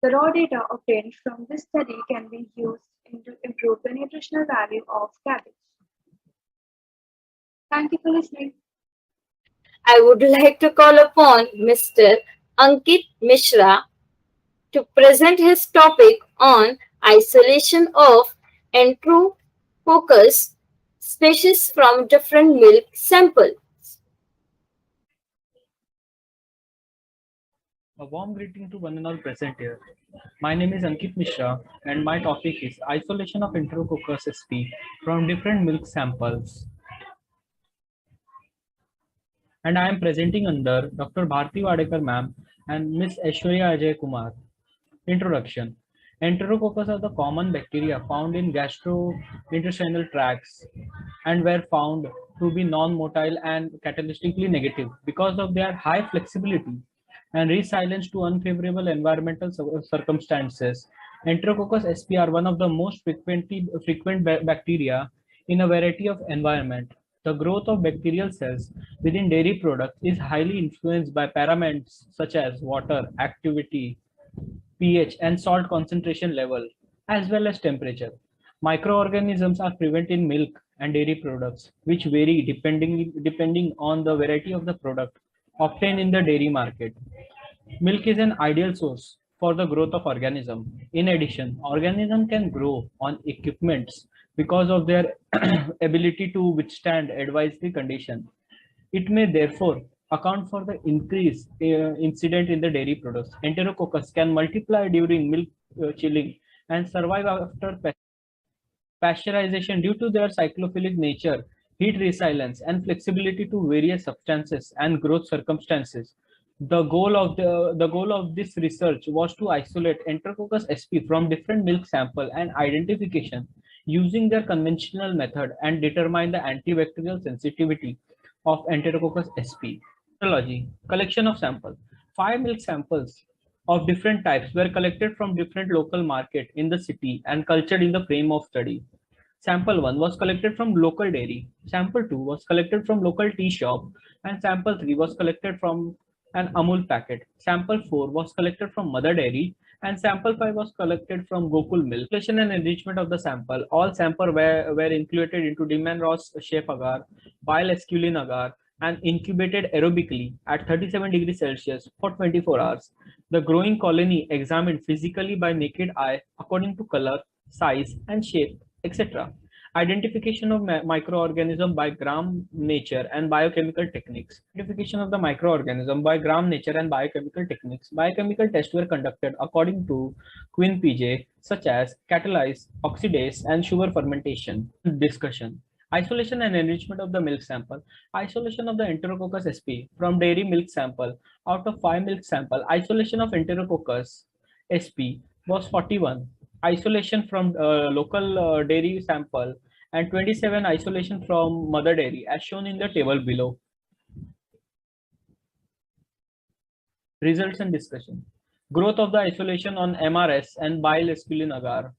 The raw data obtained from this study can be used to improve the nutritional value of cabbage. Thank you for listening. I would like to call upon Mr. Ankit Mishra to present his topic on isolation of Enterococcus species from different milk samples. A warm greeting to one and all present here. My name is Ankit Mishra and my topic is isolation of Enterococcus sp from different milk samples. And I am presenting under Dr. Bharti Wadekar ma'am and Miss Aishwarya Ajay Kumar. Introduction. Enterococcus are the common bacteria found in gastrointestinal tracts and were found to be non-motile and catalytically negative because of their high flexibility and resilience to unfavorable environmental circumstances. Enterococcus sp are one of the most frequent bacteria in a variety of environment. The growth of bacterial cells within dairy products is highly influenced by parameters such as water, activity, pH, and salt concentration level, as well as temperature. Microorganisms are present in milk and dairy products, which vary depending on the variety of the product obtained in the dairy market. Milk is an ideal source for the growth of organism. In addition, organism can grow on equipments because of their ability to withstand advisory condition. It may therefore account for the increase incident in the dairy products. Enterococcus can multiply during milk chilling and survive after pasteurization due to their cyclophilic nature, heat resilience, and flexibility to various substances and growth circumstances. The goal of this research was to isolate Enterococcus sp from different milk sample and identification using their conventional method and determine the antibacterial sensitivity of Enterococcus sp. Methodology: collection of sample. 5 milk samples of different types were collected from different local market in the city and cultured in the frame of study. Sample 1 was collected from local dairy, sample 2 was collected from local tea shop, and sample 3 was collected from an Amul packet. Sample 4 was collected from Mother Dairy, and sample 5 was collected from Gokul Milk. Calculation and enrichment of the sample. All samples were included into Diman-Ross shape agar, bile esculin agar, and incubated aerobically at 37 degrees Celsius for 24 hours. The growing colony examined physically by naked eye according to color, size, and shape, etc. Identification of microorganism by gram nature and biochemical techniques. Identification of the microorganism by gram nature and biochemical techniques. Biochemical tests were conducted according to Quinn PJ, such as catalyze, oxidase, and sugar fermentation. Discussion. Isolation and enrichment of the milk sample. Isolation of the Enterococcus sp from dairy milk sample. Out of 5 milk sample, isolation of Enterococcus sp was 41. Isolation from local dairy sample and 27 isolation from mother dairy as shown in the table below. Results and discussion. Growth of the isolation on MRS and bile esculin agar.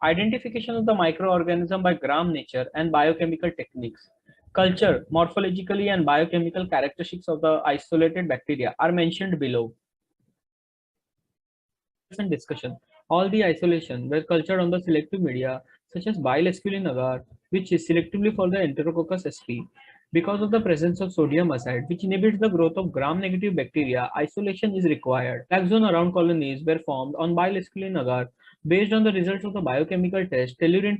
Identification of the microorganism by gram nature and biochemical techniques. Culture, morphologically and biochemical characteristics of the isolated bacteria are mentioned below. And discussion. All the isolation were cultured on the selective media such as bile esculin agar, which is selectively for the Enterococcus sp. Because of the presence of sodium azide, which inhibits the growth of gram-negative bacteria, isolation is required. Black zone around colonies were formed on bile esculin agar based on the results of the biochemical test, tellurine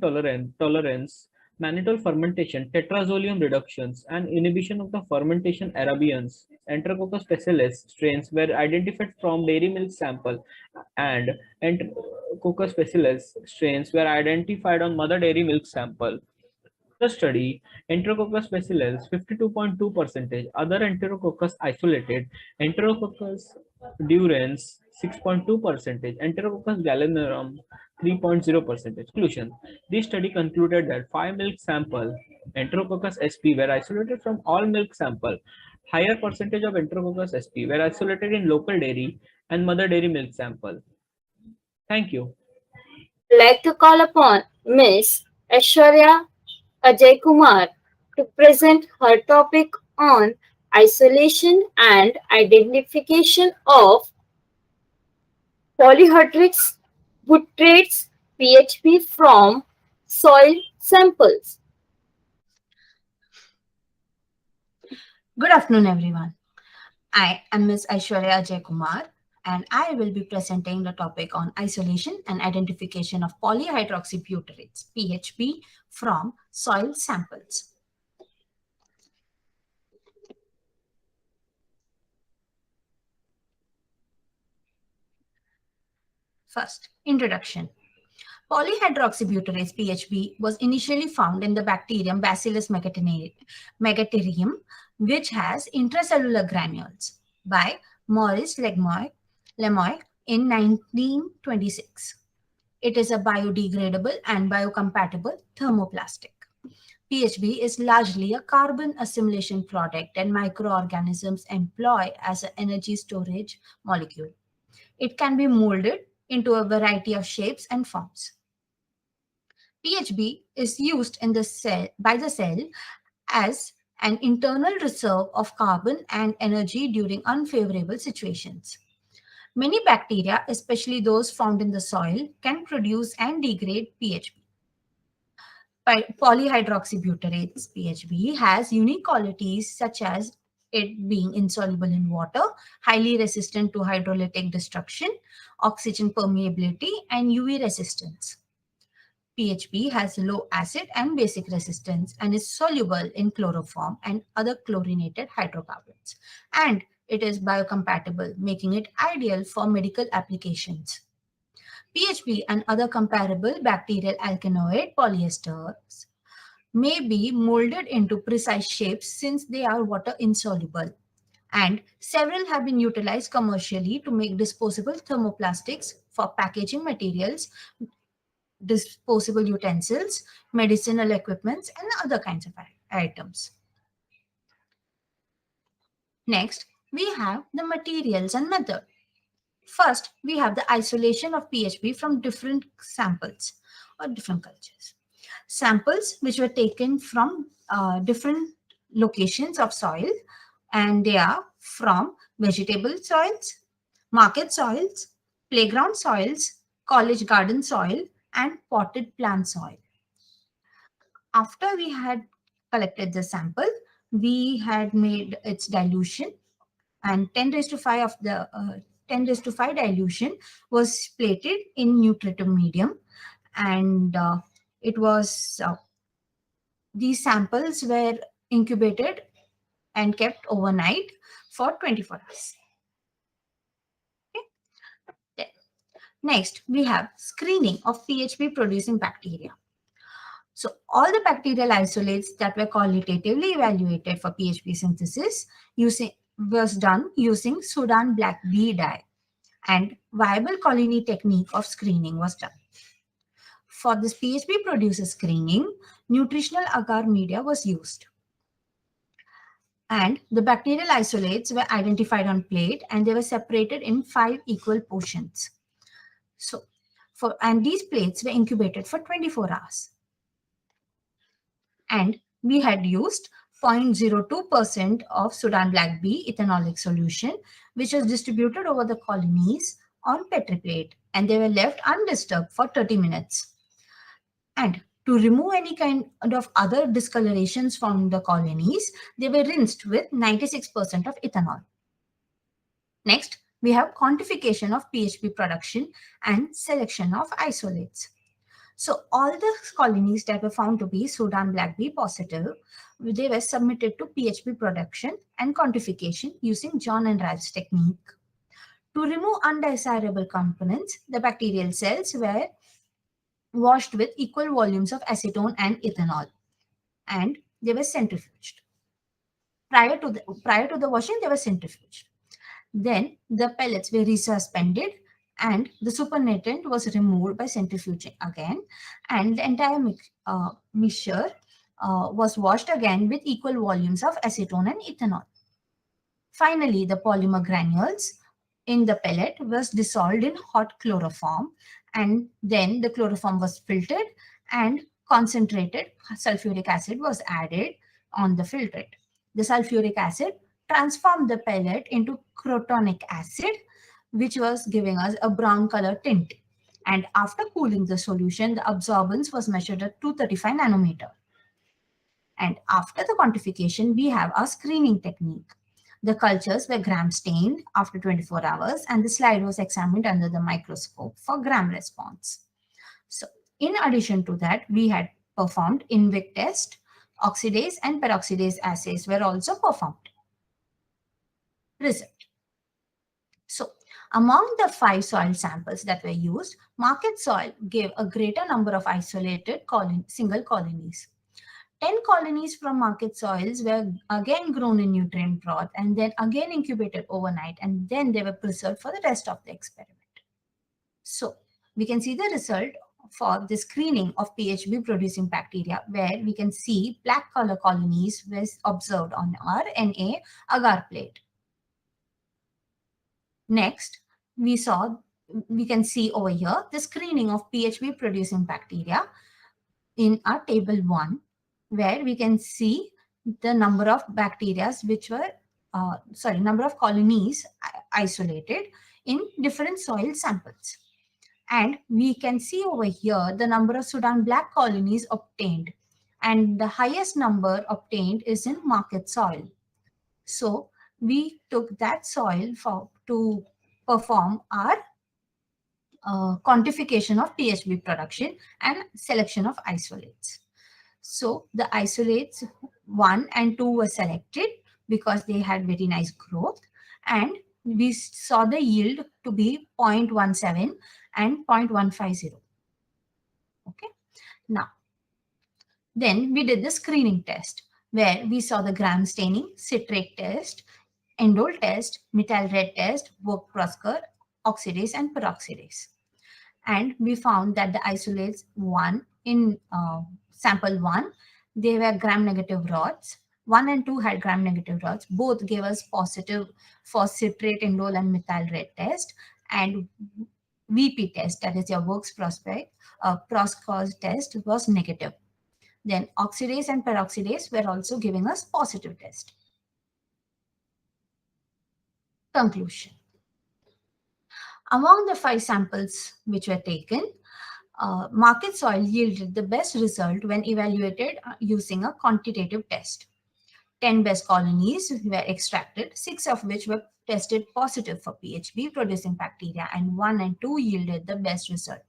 tolerance, mannitol fermentation, tetrazolium reductions, and inhibition of the fermentation Arabians. Enterococcus faecalis strains were identified from dairy milk sample, and Enterococcus faecalis strains were identified on mother dairy milk sample. The study, Enterococcus faecalis 52.2%, other Enterococcus isolated, Enterococcus durans 6.2%, Enterococcus gallinarum 3.0%. Conclusion. This study concluded that 5 milk sample Enterococcus sp were isolated from all milk sample. Higher percentage of Enterococcus sp were isolated in local dairy and mother dairy milk sample. Thank you. I'd like to call upon Miss Aishwarya Ajay Kumar to present her topic on isolation and identification of polyhydrics butyrates PHP from soil samples. Good afternoon, everyone. I am Ms. Aishwarya Ajay Kumar, and I will be presenting the topic on isolation and identification of polyhydroxybutyrates (PHP) from soil samples. First, introduction. Polyhydroxybutyrates (PHB) was initially found in the bacterium Bacillus megaterium, which has intracellular granules, by Maurice Lemoy in 1926. It is a biodegradable and biocompatible thermoplastic. PHB is largely a carbon assimilation product and microorganisms employ as an energy storage molecule. It can be molded into a variety of shapes and forms. PHB is used in the cell by the cell as an internal reserve of carbon and energy during unfavorable situations. Many bacteria, especially those found in the soil, can produce and degrade PHB. Polyhydroxybutyrates (PHB) has unique qualities such as it being insoluble in water, highly resistant to hydrolytic destruction, oxygen permeability, and UV resistance. PHB has low acid and basic resistance and is soluble in chloroform and other chlorinated hydrocarbons. And it is biocompatible, making it ideal for medical applications. PHB and other comparable bacterial alkanoid polyesters may be molded into precise shapes since they are water insoluble. And several have been utilized commercially to make disposable thermoplastics for packaging materials, disposable utensils, medicinal equipments, and other kinds of items. Next, we have the materials and method. First, we have the isolation of PHB from different samples or different cultures. Samples which were taken from different locations of soil, and they are from vegetable soils, market soils, playground soils, college garden soil, and potted plant soil. After we had collected the sample, we had made its dilution, and 10 raised to 5 of the 10 raised to 5 dilution was plated in nutritive medium, and it was these samples were incubated and kept overnight for 24 hours. Okay. Next, we have screening of PHB producing bacteria. So all the bacterial isolates that were qualitatively evaluated for PHB synthesis was done using Sudan black bee dye, and viable colony technique of screening was done. For this PHB producer screening, nutritional agar media was used. And the bacterial isolates were identified on plate and they were separated in 5 equal portions. So, and these plates were incubated for 24 hours. And we had used 0.02% of Sudan Black Bee ethanolic solution, which was distributed over the colonies on Petri plate, and they were left undisturbed for 30 minutes. And to remove any kind of other discolorations from the colonies, they were rinsed with 96% of ethanol. Next, we have quantification of PHP production and selection of isolates. So all the colonies that were found to be Sudan Black Bee positive, they were submitted to PHP production and quantification using John and Ralph's technique. To remove undesirable components, the bacterial cells were washed with equal volumes of acetone and ethanol, and they were centrifuged. Prior to the washing, they were centrifuged. Then the pellets were resuspended and the supernatant was removed by centrifuging again, and the entire mixture was washed again with equal volumes of acetone and ethanol. Finally, the polymer granules in the pellet was dissolved in hot chloroform, and then the chloroform was filtered and concentrated sulfuric acid was added on the filtrate. The sulfuric acid transformed the pellet into crotonic acid, which was giving us a brown color tint. And after cooling the solution, the absorbance was measured at 235 nanometer. And after the quantification, we have our screening technique. The cultures were gram stained after 24 hours and the slide was examined under the microscope for gram response. So in addition to that, we had performed in-vic test, oxidase and peroxidase assays were also performed. Result. So among the 5 soil samples that were used, market soil gave a greater number of isolated single colonies. 10 colonies from market soils were again grown in nutrient broth and then again incubated overnight, and then they were preserved for the rest of the experiment. So we can see the result for the screening of PHB producing bacteria, where we can see black color colonies were observed on our Na agar plate. Next, we can see over here the screening of PHB producing bacteria in our table 1, where we can see the number of bacteria which were, number of colonies isolated in different soil samples. And we can see over here the number of Sudan black colonies obtained. And the highest number obtained is in market soil. So we took that soil to perform our quantification of PHB production and selection of isolates. So the isolates 1 and 2 were selected because they had very nice growth, and we saw the yield to be 0.17 and 0.150. Okay. Now, then we did the screening test where we saw the gram staining, citrate test, endole test, methyl red test, Vogt-Prosker, oxidase and peroxidase. And we found that the isolates 1 in sample 1, they were gram-negative rods. 1 and 2 had gram-negative rods. Both gave us positive for citrate, indole, and methyl red test. And VP test, that is your Vogt-Prosker test, was negative. Then oxidase and peroxidase were also giving us positive test. Conclusion. Among the 5 samples which were taken, market soil yielded the best result when evaluated using a quantitative test. 10 best colonies were extracted, 6 of which were tested positive for PHB producing bacteria, and 1 and 2 yielded the best result.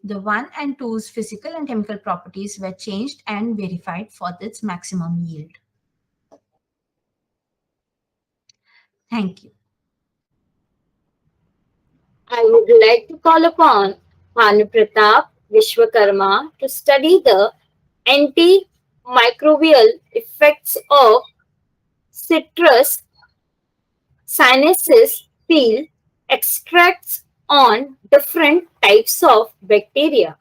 The 1 and 2's physical and chemical properties were changed and verified for its maximum yield. Thank you. I would like to call upon Bhanu Pratap Vishwakarma to study the antimicrobial effects of citrus sinensis peel extracts on different types of bacteria.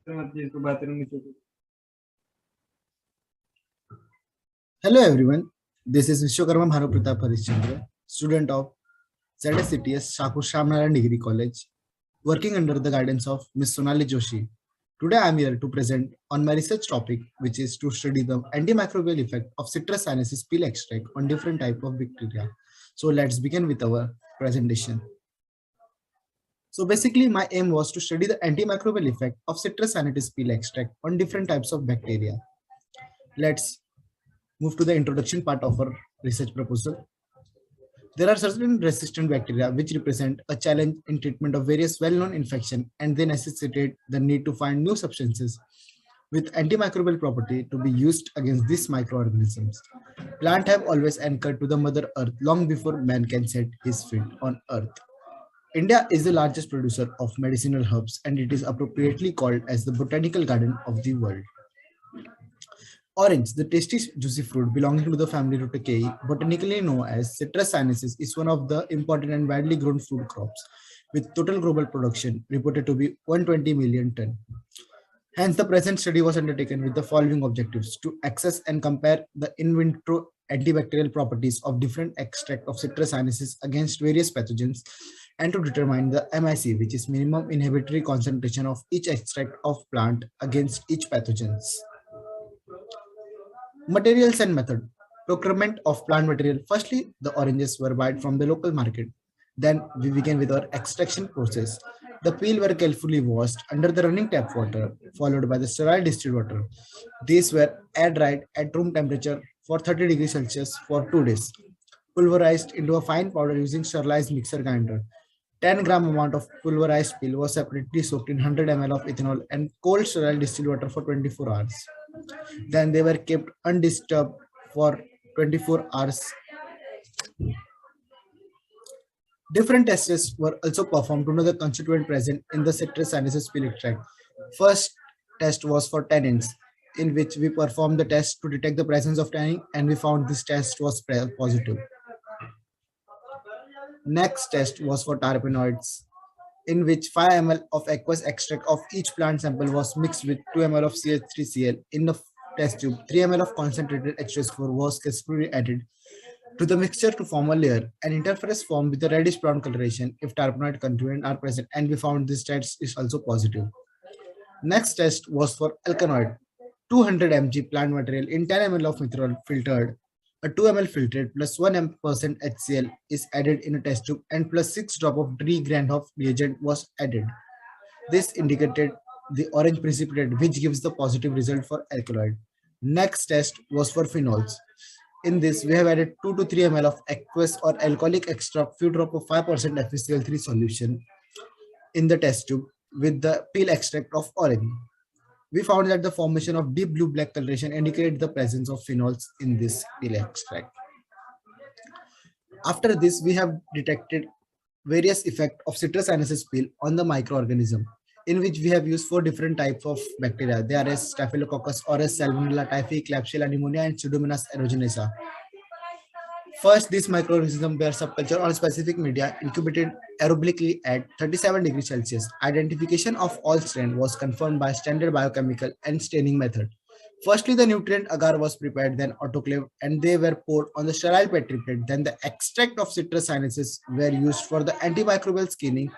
Hello everyone, this is Vishwakarma Bhanupratap Harishchandra, student of Tsdc Shakur Shamnaran Degree College, working under the guidance of Ms. Sonali Joshi. Today I am here to present on my research topic, which is to study the antimicrobial effect of citrus sinensis peel extract on different type of bacteria. So let's begin with our presentation. So basically my aim was to study the antimicrobial effect of citrus sinensis peel extract on different types of bacteria. Let's move to the introduction part of our research proposal. There are certain resistant bacteria which represent a challenge in treatment of various well-known infections, and they necessitate the need to find new substances with antimicrobial property to be used against these microorganisms. Plants have always anchored to the Mother Earth long before man can set his feet on Earth. India is the largest producer of medicinal herbs, and it is appropriately called as the botanical garden of the world. Orange, the tasty juicy fruit belonging to the family Rutaceae, botanically known as Citrus sinensis, is one of the important and widely grown fruit crops, with total global production reported to be 120 million ton. Hence, the present study was undertaken with the following objectives: to access and compare the in vitro antibacterial properties of different extract of Citrus sinensis against various pathogens, and to determine the MIC, which is minimum inhibitory concentration of each extract of plant against each pathogens. Materials and method. Procurement of plant material. Firstly, the oranges were bought from the local market. Then we began with our extraction process. The peel were carefully washed under the running tap water, followed by the sterile distilled water. These were air dried at room temperature for 30 degrees Celsius for 2 days. Pulverized into a fine powder using sterilized mixer grinder. 10-gram amount of pulverized peel was separately soaked in 100 ml of ethanol and cold sterile distilled water for 24 hours. Then they were kept undisturbed for 24 hours. Different tests were also performed to know the constituent present in the citrus sinensis peel extract. First test was for tannins, in which we performed the test to detect the presence of tannin, and we found this test was positive. Next test was for terpenoids, in which 5 ml of aqueous extract of each plant sample was mixed with 2 ml of CH3Cl in the test tube. 3 ml of concentrated H2SO4 was carefully added to the mixture to form a layer. An interface formed with a reddish brown coloration if terpenoid constituents are present, and we found this test is also positive. Next test was for alkanoid. 200 mg plant material in 10 ml of methanol filtered. A 2 ml filtrate plus 1% HCl is added in a test tube, and plus 6 drop of 3 gram of reagent was added. This indicated the orange precipitate, which gives the positive result for alkaloid. Next test was for phenols. In this, we have added 2 to 3 ml of aqueous or alcoholic extract, few drop of 5% FeCl3 solution in the test tube with the peel extract of orange. We found that the formation of deep blue-black coloration indicated the presence of phenols in this peel extract. After this, we have detected various effects of citrus sinensis peel on the microorganism, in which we have used 4 different types of bacteria. They are as Staphylococcus aureus, Salmonella typhi, Klebsiella pneumoniae, and Pseudomonas aeruginosa. First, this microorganism bears subculture on specific media incubated aerobically at 37 degrees Celsius. Identification of all strain was confirmed by standard biochemical and staining method. Firstly, the nutrient agar was prepared, then autoclaved, and they were poured on the sterile petri plate. Then the extract of citrus sinensis were used for the antimicrobial screening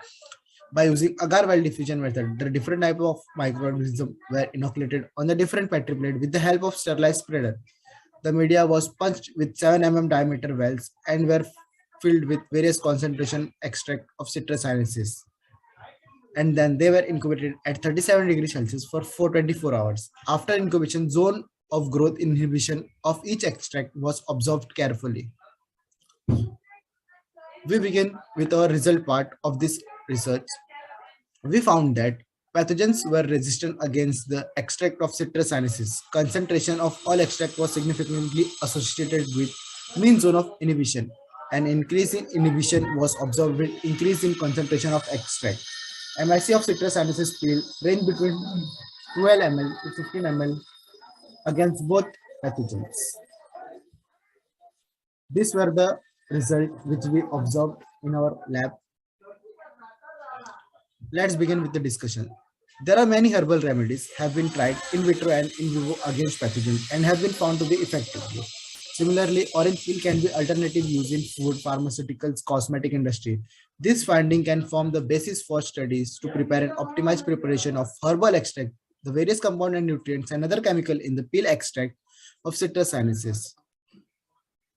by using agar well diffusion method. The different type of microorganisms were inoculated on the different petri plate with the help of sterilized spreader. The media was punched with 7 mm diameter wells and were filled with various concentration extract of citrus sinensis. And then they were incubated at 37 degrees Celsius for 424 hours. After incubation, zone of growth inhibition of each extract was observed carefully. We begin with our result part of this research. We found that pathogens were resistant against the extract of citrus sinensis. Concentration of all extract was significantly associated with mean zone of inhibition. An increase in inhibition was observed with increase in concentration of extract. MIC of citrus sinensis peel range between 12 ml to 15 ml against both pathogens. These were the results which we observed in our lab. Let's begin with the discussion. There are many herbal remedies have been tried in vitro and in vivo against pathogens and have been found to be effective. Similarly, orange peel can be alternative used in food, pharmaceuticals, cosmetic industry. This finding can form the basis for studies to prepare an optimized preparation of herbal extract, the various compound and nutrients and other chemical in the peel extract of citrus sinuses.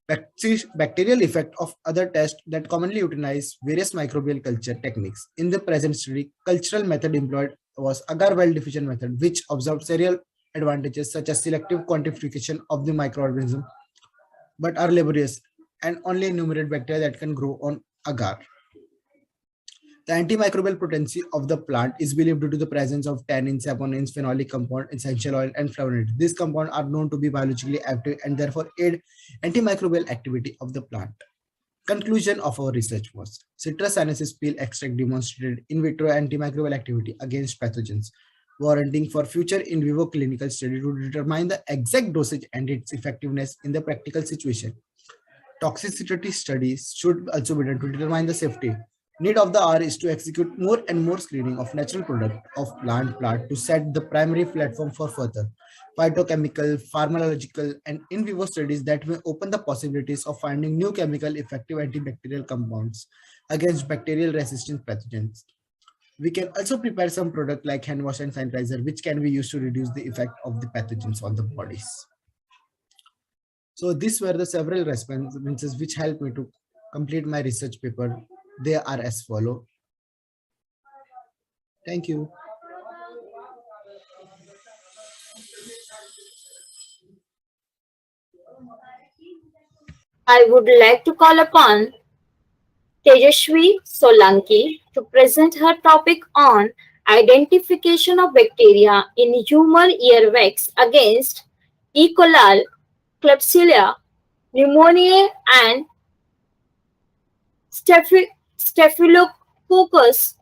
Bacterial effect of other tests that commonly utilize various microbial culture techniques. In the present study, cultural method employed was agar-well diffusion method, which observed serial advantages such as selective quantification of the microorganism, but are laborious and only enumerate bacteria that can grow on agar. The antimicrobial potency of the plant is believed due to the presence of tannins, saponins, phenolic compound, essential oil, and flavonoids. These compounds are known to be biologically active and therefore aid antimicrobial activity of the plant. Conclusion of our research was citrus sinensis peel extract demonstrated in vitro antimicrobial activity against pathogens, warranting for future in vivo clinical study to determine the exact dosage and its effectiveness in the practical situation. Toxicity studies should also be done to determine the safety. Need of the hour is to execute more and more screening of natural product of plant to set the primary platform for further phytochemical, pharmacological, and in vivo studies that may open the possibilities of finding new chemical effective antibacterial compounds against bacterial resistant pathogens. We can also prepare some product like hand wash and sanitizer, which can be used to reduce the effect of the pathogens on the bodies. So these were the several responses which helped me to complete my research paper. They are as follow. Thank you. I would like to call upon Tejaswi Solanki to present her topic on identification of bacteria in human earwax against E. coli, Klebsiella pneumoniae, and Staphylococcus.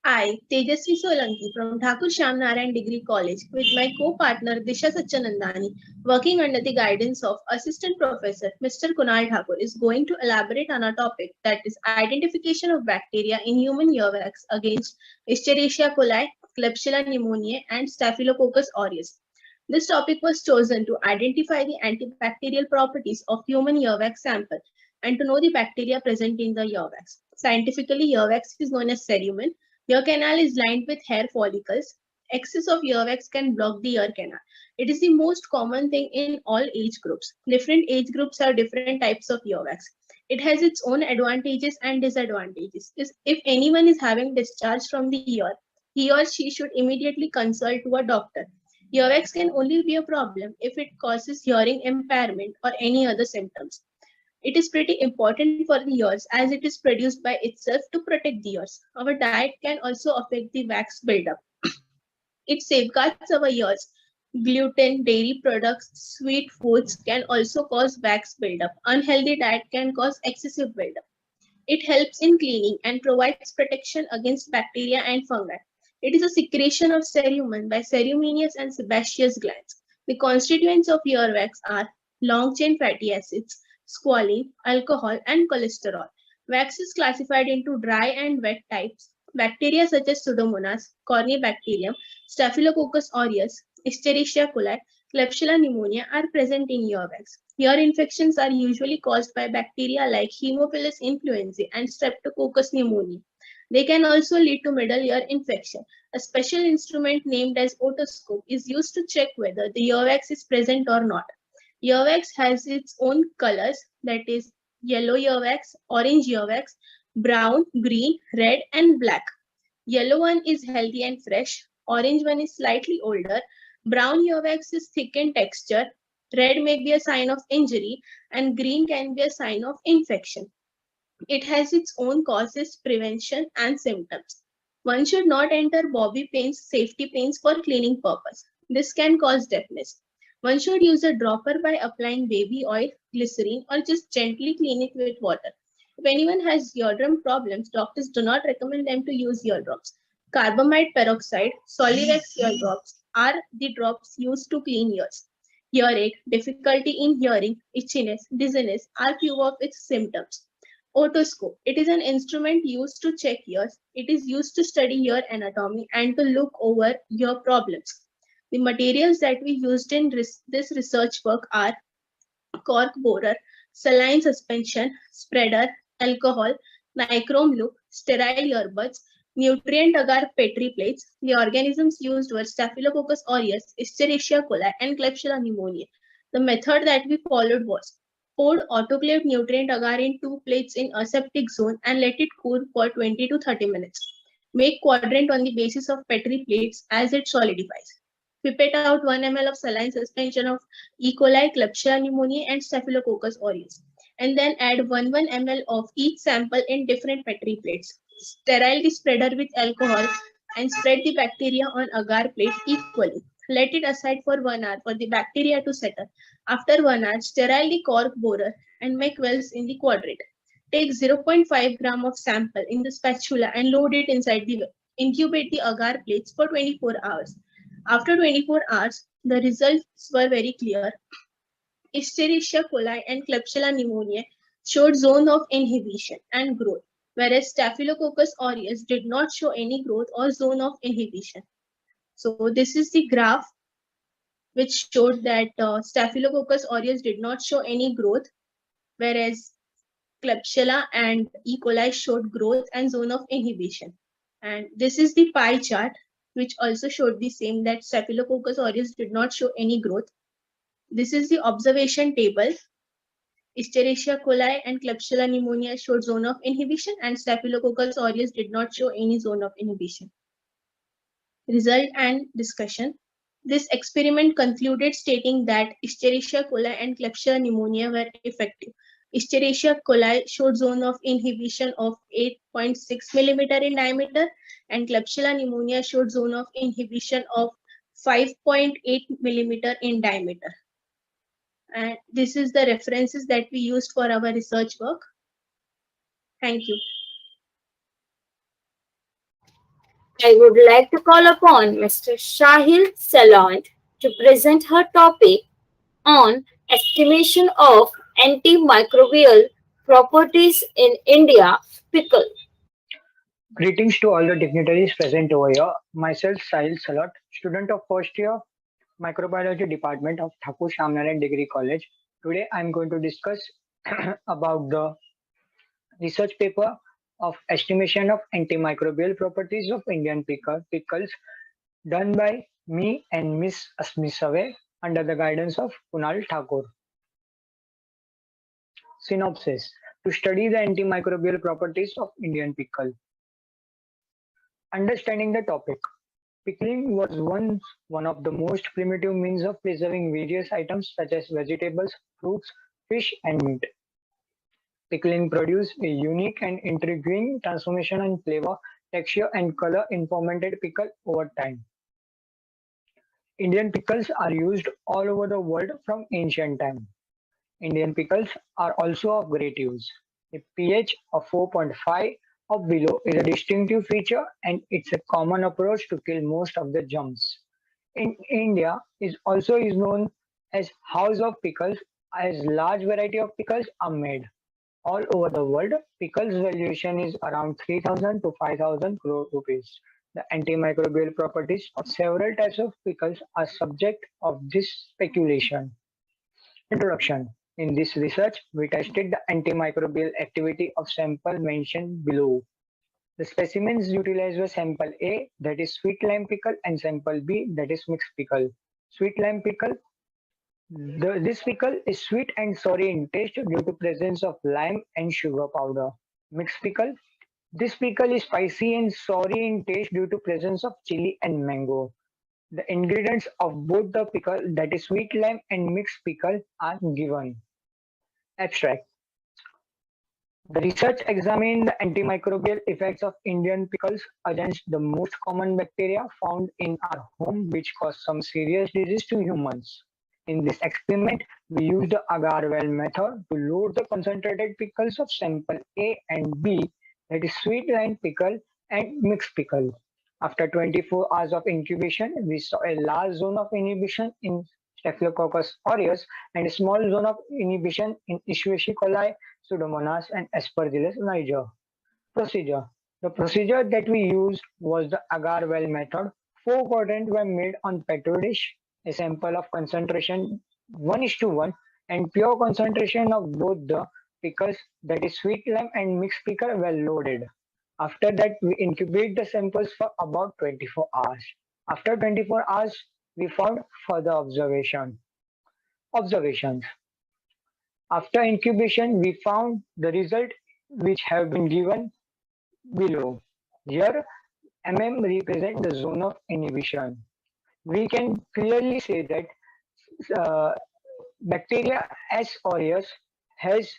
I, Tejasvi Solanki from Thakur Shyamnarayan Degree College with my co-partner Disha Satyanandani, working under the guidance of Assistant Professor Mr. Kunal Thakur, is going to elaborate on a topic that is identification of bacteria in human earwax against Escherichia coli, Klebsiella pneumoniae, and Staphylococcus aureus. This topic was chosen to identify the antibacterial properties of human earwax sample and to know the bacteria present in the earwax. Scientifically, earwax is known as cerumen. Ear canal is lined with hair follicles. Excess of earwax can block the ear canal. It is the most common thing in all age groups. Different age groups have different types of earwax. It has its own advantages and disadvantages. If anyone is having discharge from the ear, he or she should immediately consult to a doctor. Earwax can only be a problem if it causes hearing impairment or any other symptoms. It is pretty important for the ears as it is produced by itself to protect the ears. Our diet can also affect the wax buildup. It safeguards our ears. Gluten, dairy products, sweet foods can also cause wax buildup. Unhealthy diet can cause excessive buildup. It helps in cleaning and provides protection against bacteria and fungi. It is a secretion of cerumen by ceruminous and sebaceous glands. The constituents of earwax are long-chain fatty acids, squalene, alcohol, and cholesterol. Wax is classified into dry and wet types. Bacteria such as Pseudomonas, Corynebacterium, Staphylococcus aureus, Escherichia coli, Klebsiella pneumonia are present in earwax. Ear infections are usually caused by bacteria like Haemophilus influenzae and Streptococcus pneumoniae. They can also lead to middle ear infection. A special instrument named as otoscope is used to check whether the earwax is present or not. Earwax has its own colors, that is yellow earwax, orange earwax, brown, green, red, and black. Yellow one is healthy and fresh. Orange one is slightly older. Brown earwax is thick in texture. Red may be a sign of injury, and green can be a sign of infection. It has its own causes, prevention, and symptoms. One should not enter bobby pins, safety pins for cleaning purpose. This can cause deafness. One should use a dropper by applying baby oil, glycerine, or just gently clean it with water. If anyone has eardrum problems, doctors do not recommend them to use eardrops. Carbamide peroxide, Solivex eardrops are the drops used to clean ears. Earache, difficulty in hearing, itchiness, dizziness are few of its symptoms. Otoscope. It is an instrument used to check ears. It is used to study ear anatomy and to look over ear problems. The materials that we used in this research work are cork borer, saline suspension, spreader, alcohol, nichrome loop, sterile earbuds, nutrient agar Petri plates. The organisms used were Staphylococcus aureus, Escherichia coli, and Klebsiella pneumoniae. The method that we followed was poured autoclaved nutrient agar in 2 plates in aseptic zone and let it cool for 20 to 30 minutes. Make quadrant on the basis of Petri plates as it solidifies. Pipette out 1 ml of saline suspension of E. coli, Klebsiella pneumoniae, and Staphylococcus aureus, and then add 1 ml of each sample in different Petri plates. Sterile the spreader with alcohol and spread the bacteria on agar plate equally. Let it aside for 1 hour for the bacteria to settle. After 1 hour, sterile the cork borer and make wells in the quadrant. Take 0.5 gram of sample in the spatula and load it inside the well. Incubate the agar plates for 24 hours. After 24 hours, the results were very clear. Escherichia coli and Klebsiella pneumoniae showed zone of inhibition and growth, whereas Staphylococcus aureus did not show any growth or zone of inhibition. So this is the graph which showed that Staphylococcus aureus did not show any growth, whereas Klebsiella and E. coli showed growth and zone of inhibition. And this is the pie chart, which also showed the same, that Staphylococcus aureus did not show any growth. This is the observation table. Escherichia coli and Klebsiella pneumoniae showed zone of inhibition, and Staphylococcus aureus did not show any zone of inhibition. Result and discussion. This experiment concluded stating that Escherichia coli and Klebsiella pneumoniae were effective. Escherichia coli showed zone of inhibition of 8.6 mm in diameter, and Klebsiella pneumoniae showed zone of inhibition of 5.8 mm in diameter. And this is the references that we used for our research work. Thank you. I would like to call upon Mr. Shahil Salant to present her topic on estimation of antimicrobial properties in India pickle. Greetings to all the dignitaries present over here. Myself, Sahil Salat, student of first year Microbiology Department of Thakur Shamnarayan Degree College. Today I am going to discuss about the research paper of estimation of antimicrobial properties of Indian pickles done by me and Miss Asmi Save under the guidance of Kunal Thakur. Synopsis: to study the antimicrobial properties of Indian pickle. Understanding the topic. Pickling was once one of the most primitive means of preserving various items such as vegetables, fruits, fish, and meat. Pickling produced a unique and intriguing transformation in flavor, texture, and color in fermented pickle over time. Indian pickles are used all over the world from ancient time. Indian pickles are also of great use. A pH of 4.5 or below is a distinctive feature, and it's a common approach to kill most of the germs. In India is known as House of Pickles, as large variety of pickles are made. All over the world, pickles valuation is around 3,000 to 5,000 crore rupees. The antimicrobial properties of several types of pickles are subject of this speculation. Introduction. In this research, we tested the antimicrobial activity of sample mentioned below. The specimens utilized were sample A, that is sweet lime pickle, and sample B, that is mixed pickle. Sweet lime pickle. This pickle is sweet and sorry in taste due to presence of lime and sugar powder. Mixed pickle. This pickle is spicy and sorry in taste due to presence of chili and mango. The ingredients of both the pickle, that is sweet lime and mixed pickle, are given. Abstract. The research examined the antimicrobial effects of Indian pickles against the most common bacteria found in our home, which cause some serious disease to humans. In this experiment, we used the agar well method to load the concentrated pickles of sample A and B, that is sweet lime pickle and mixed pickle. After 24 hours of incubation, we saw a large zone of inhibition in Staphylococcus aureus and a small zone of inhibition in Escherichia coli, Pseudomonas, and Aspergillus niger. Procedure. The procedure that we used was the agar-well method. 4 quadrants were made on petri dish, a sample of concentration 1:1 and pure concentration of both the pickles, that is sweet lime and mixed pickle, were loaded. After that, we incubate the samples for about 24 hours. After 24 hours, we found further observations. After incubation, we found the result which have been given below. Here, represents the zone of inhibition. We can clearly say that uh, bacteria S. aureus has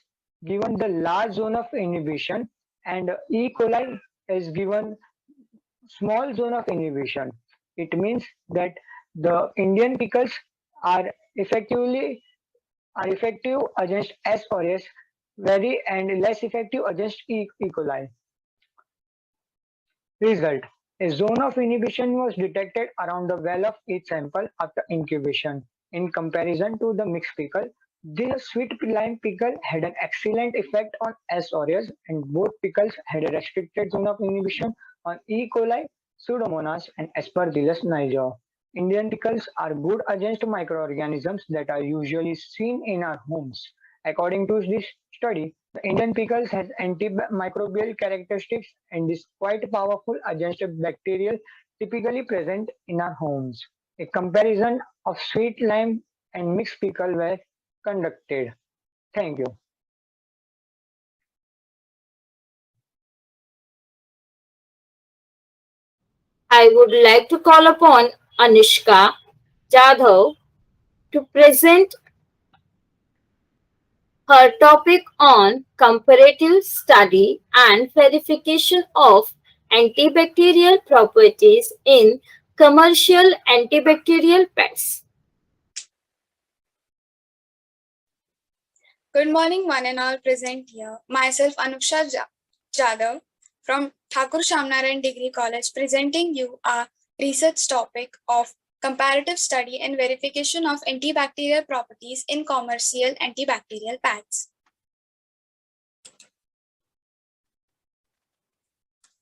given the large zone of inhibition and E. coli has given small zone of inhibition. It means that the Indian pickles are effectively are effective against S. aureus, very and less effective against E. coli. Result: a zone of inhibition was detected around the well of each sample after incubation. In comparison to the mixed pickle, the sweet lime pickle had an excellent effect on S. aureus, and both pickles had a restricted zone of inhibition on E. coli, Pseudomonas, and Aspergillus niger. Indian pickles are good against microorganisms that are usually seen in our homes. According to this study, the Indian pickles has antimicrobial characteristics and is quite powerful against bacterial typically present in our homes. A comparison of sweet lime and mixed pickle were conducted. Thank you. I would like to call upon Anushka Jadhav to present her topic on comparative study and verification of antibacterial properties in commercial antibacterial pests. Good morning, one and all present here. Myself, Anuksha Jadhav from Thakur Shamnaran Degree College, presenting you a research topic of comparative study and verification of antibacterial properties in commercial antibacterial pads.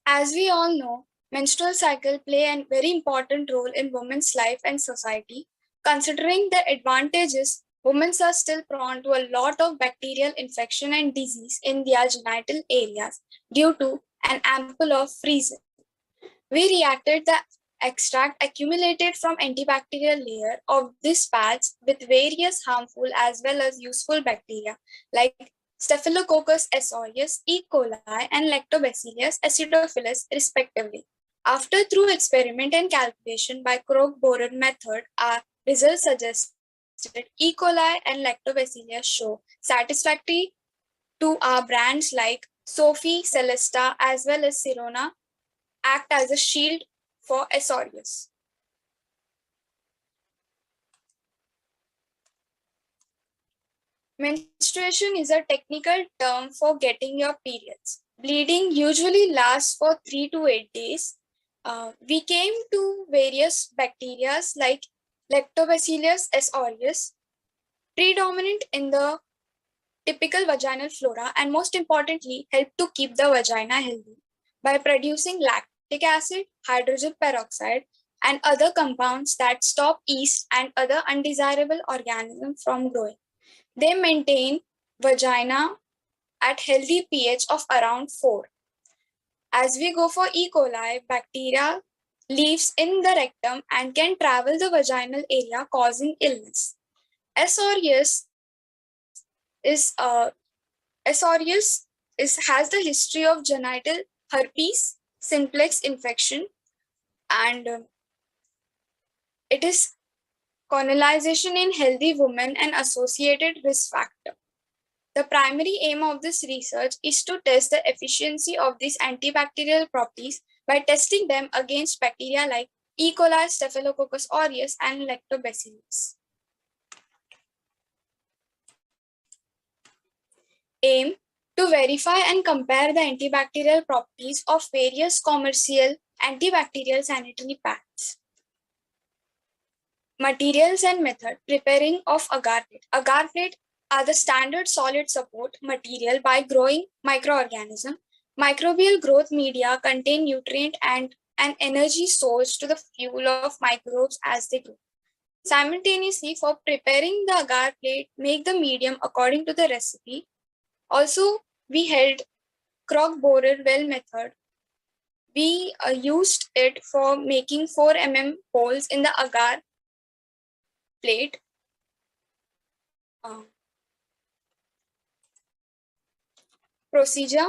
As we all know, menstrual cycle play a very important role in women's life and society. Considering the advantages, women are still prone to a lot of bacterial infection and disease in their genital areas due to an ample of freezing. We reacted the extract accumulated from antibacterial layer of these pads with various harmful as well as useful bacteria like Staphylococcus aureus, E. coli, and Lactobacillus acidophilus, respectively. After through experiment and calculation by Krog-Borer method, our results suggested E. coli and Lactobacillus show satisfactory to our brands like Sophie, Celesta, as well as Sirona act as a shield for S. aureus. Menstruation is a technical term for getting your periods. Bleeding usually lasts for 3 to 8 days. We came to various bacteria like Lactobacillus aureus, predominant in the typical vaginal flora and most importantly help to keep the vagina healthy by producing lactic acid, hydrogen peroxide, and other compounds that stop yeast and other undesirable organisms from growing. They maintain vagina at healthy pH of around 4. As we go for E. coli, bacteria lives in the rectum and can travel the vaginal area causing illness. S. aureus has the history of genital herpes simplex infection and it is colonization in healthy women and associated risk factor. The primary aim of this research is to test the efficiency of these antibacterial properties by testing them against bacteria like E. coli, Staphylococcus aureus, and Lactobacillus. Aim to verify and compare the antibacterial properties of various commercial antibacterial sanitary pads. Materials and method: preparing of agar plate. Agar plate are the standard solid support material by growing microorganism. Microbial growth media contain nutrient and an energy source to the fuel of microbes as they grow. Simultaneously, for preparing the agar plate, make the medium according to the recipe. Also, we held crock borer well method. We used it for making 4 holes in the agar plate. Procedure.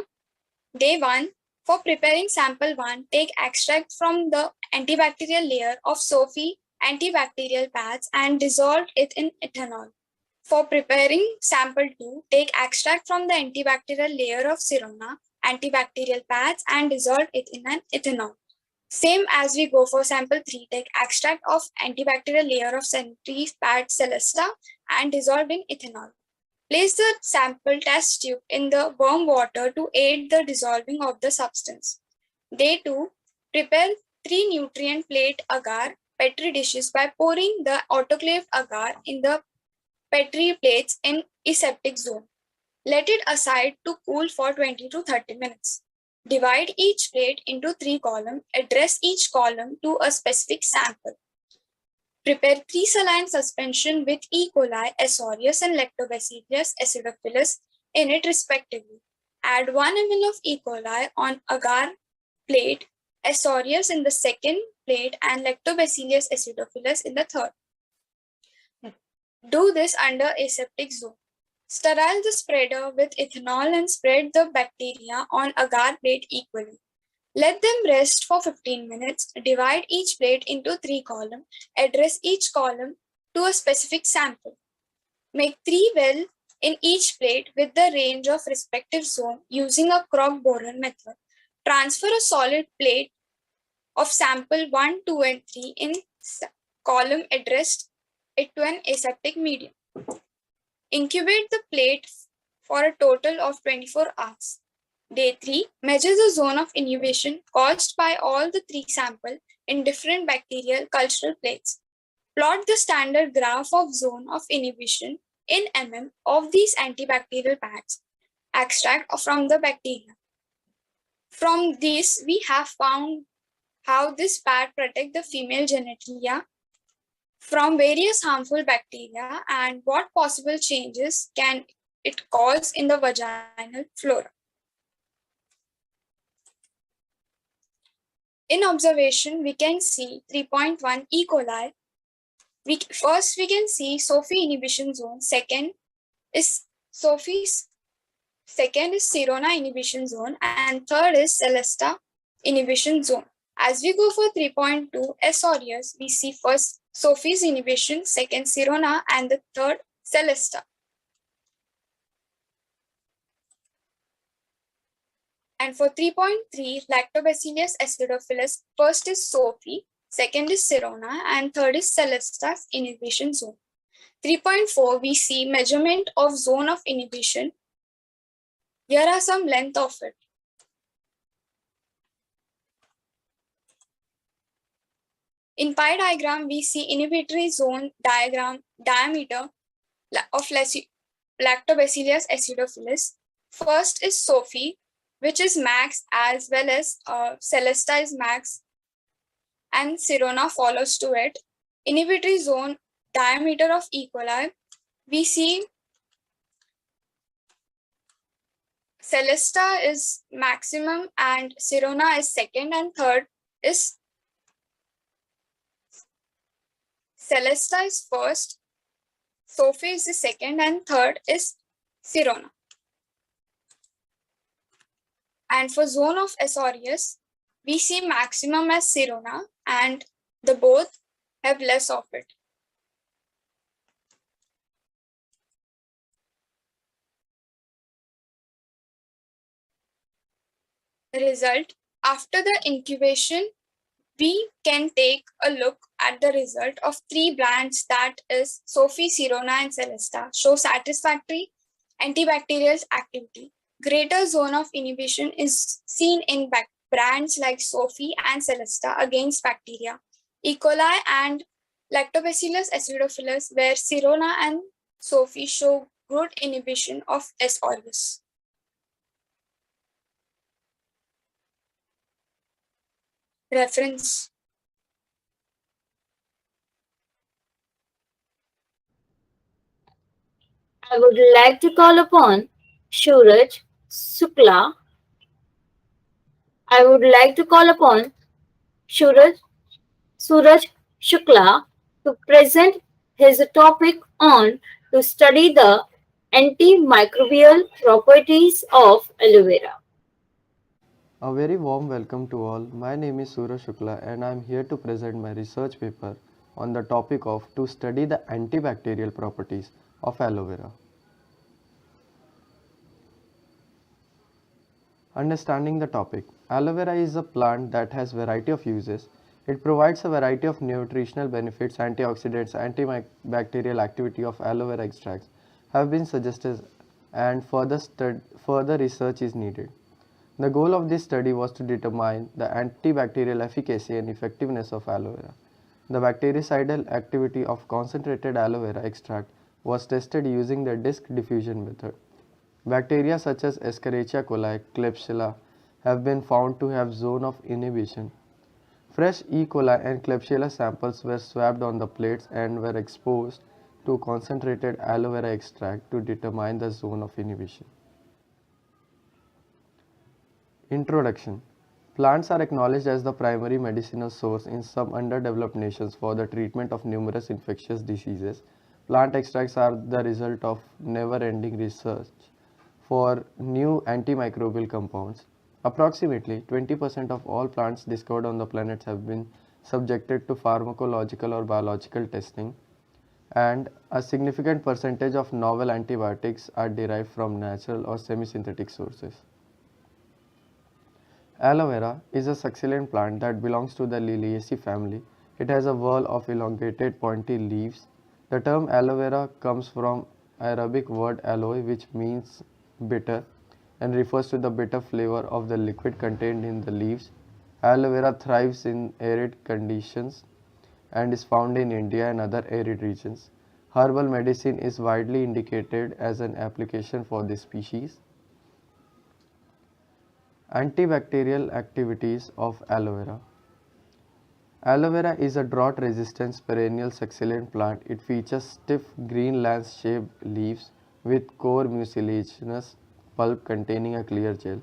Day 1. For preparing sample 1, take extract from the antibacterial layer of Sophie antibacterial pads and dissolve it in ethanol. For preparing sample 2, take extract from the antibacterial layer of Sirona antibacterial pads and dissolve it in an ethanol. Same as we go for sample 3, take extract of antibacterial layer of Sentry pad Celesta and dissolve in ethanol. Place the sample test tube in the warm water to aid the dissolving of the substance. Day 2, prepare 3 nutrient plate agar petri dishes by pouring the autoclaved agar in the petri plates in aseptic zone. Let it aside to cool for 20 to 30 minutes. Divide each plate into 3 columns. Address each column to a specific sample. Prepare 3 saline suspension with E. coli, S. aureus, and Lactobacillus acidophilus in it respectively. Add 1 ml of E. coli on agar plate, S. aureus in the second plate, and Lactobacillus acidophilus in the third. Do this under aseptic zone. Sterile the spreader with ethanol and spread the bacteria on agar plate equally. Let them rest for 15 minutes. Divide each plate into 3 columns. Address each column to a specific sample. Make 3 well in each plate with the range of respective zone using a crock borer method. Transfer a solid plate of sample 1, 2, and 3 in column addressed it to an aseptic medium. Incubate the plate for a total of 24 hours. Day 3, measure the zone of inhibition caused by all the 3 samples in different bacterial cultural plates. Plot the standard graph of zone of inhibition in mm of these antibacterial pads. Extract from the bacteria. From this, we have found how this pad protect the female genitalia from various harmful bacteria and what possible changes can it cause in the vaginal flora. In observation, we can see 3.1 E. coli. First, we can see Sophie inhibition zone. Second is Sirona inhibition zone, and third is Celesta inhibition zone. As we go for 3.2 S. aureus, we see first Sophie's inhibition, second Sirona, and the third Celesta. And for 3.3 Lactobacillus acidophilus, first is Sophie, second is Sirona, and third is Celesta's inhibition zone. 3.4 we see measurement of zone of inhibition. Here are some length of it. In pie diagram, we see inhibitory zone diameter of Lactobacillus acidophilus. First is Sophie, which is max, as well as Celesta is max, and Sirona follows to it. Inhibitory zone diameter of E. coli, we see Celesta is maximum and Sirona is second, and third is Celesta is first, Sophie is the second, and third is Sirona. And for zone of S. aureus, we see maximum as Sirona and the both have less of it. The result, after the incubation, we can take a look at the result of 3 brands, that is Sophie, Sirona, and Celesta, show satisfactory antibacterial activity. Greater zone of inhibition is seen in brands like Sophie and Celesta against bacteria. E. coli and Lactobacillus acidophilus, where Sirona and Sophie show good inhibition of S. orbis. Reference. I would like to call upon Suraj Shukla. I would like to call upon Suraj Shukla to present his topic on to study the antimicrobial properties of aloe vera. A very warm welcome to all. My name is Suraj Shukla and I am here to present my research paper on the topic of to study the antibacterial properties of aloe vera. Understanding the topic. Aloe vera is a plant that has variety of uses. It provides a variety of nutritional benefits, antioxidants, antibacterial activity of aloe vera extracts have been suggested and further research is needed. The goal of this study was to determine the antibacterial efficacy and effectiveness of aloe vera. The bactericidal activity of concentrated aloe vera extract was tested using the disc diffusion method. Bacteria such as Escherichia coli, Klebsiella have been found to have zone of inhibition. Fresh E. coli and Klebsiella samples were swabbed on the plates and were exposed to concentrated aloe vera extract to determine the zone of inhibition. Introduction. Plants are acknowledged as the primary medicinal source in some underdeveloped nations for the treatment of numerous infectious diseases. Plant extracts are the result of never-ending research for new antimicrobial compounds. Approximately 20% of all plants discovered on the planet have been subjected to pharmacological or biological testing, and a significant percentage of novel antibiotics are derived from natural or semi-synthetic sources. Aloe vera is a succulent plant that belongs to the Liliaceae family. It has a whorl of elongated pointy leaves. The term aloe vera comes from Arabic word aloe, which means bitter and refers to the bitter flavor of the liquid contained in the leaves. Aloe vera thrives in arid conditions and is found in India and other arid regions. Herbal medicine is widely indicated as an application for this species. Antibacterial activities of aloe vera. Aloe vera is a drought-resistant perennial succulent plant. It features stiff green lance-shaped leaves with core mucilaginous pulp containing a clear gel.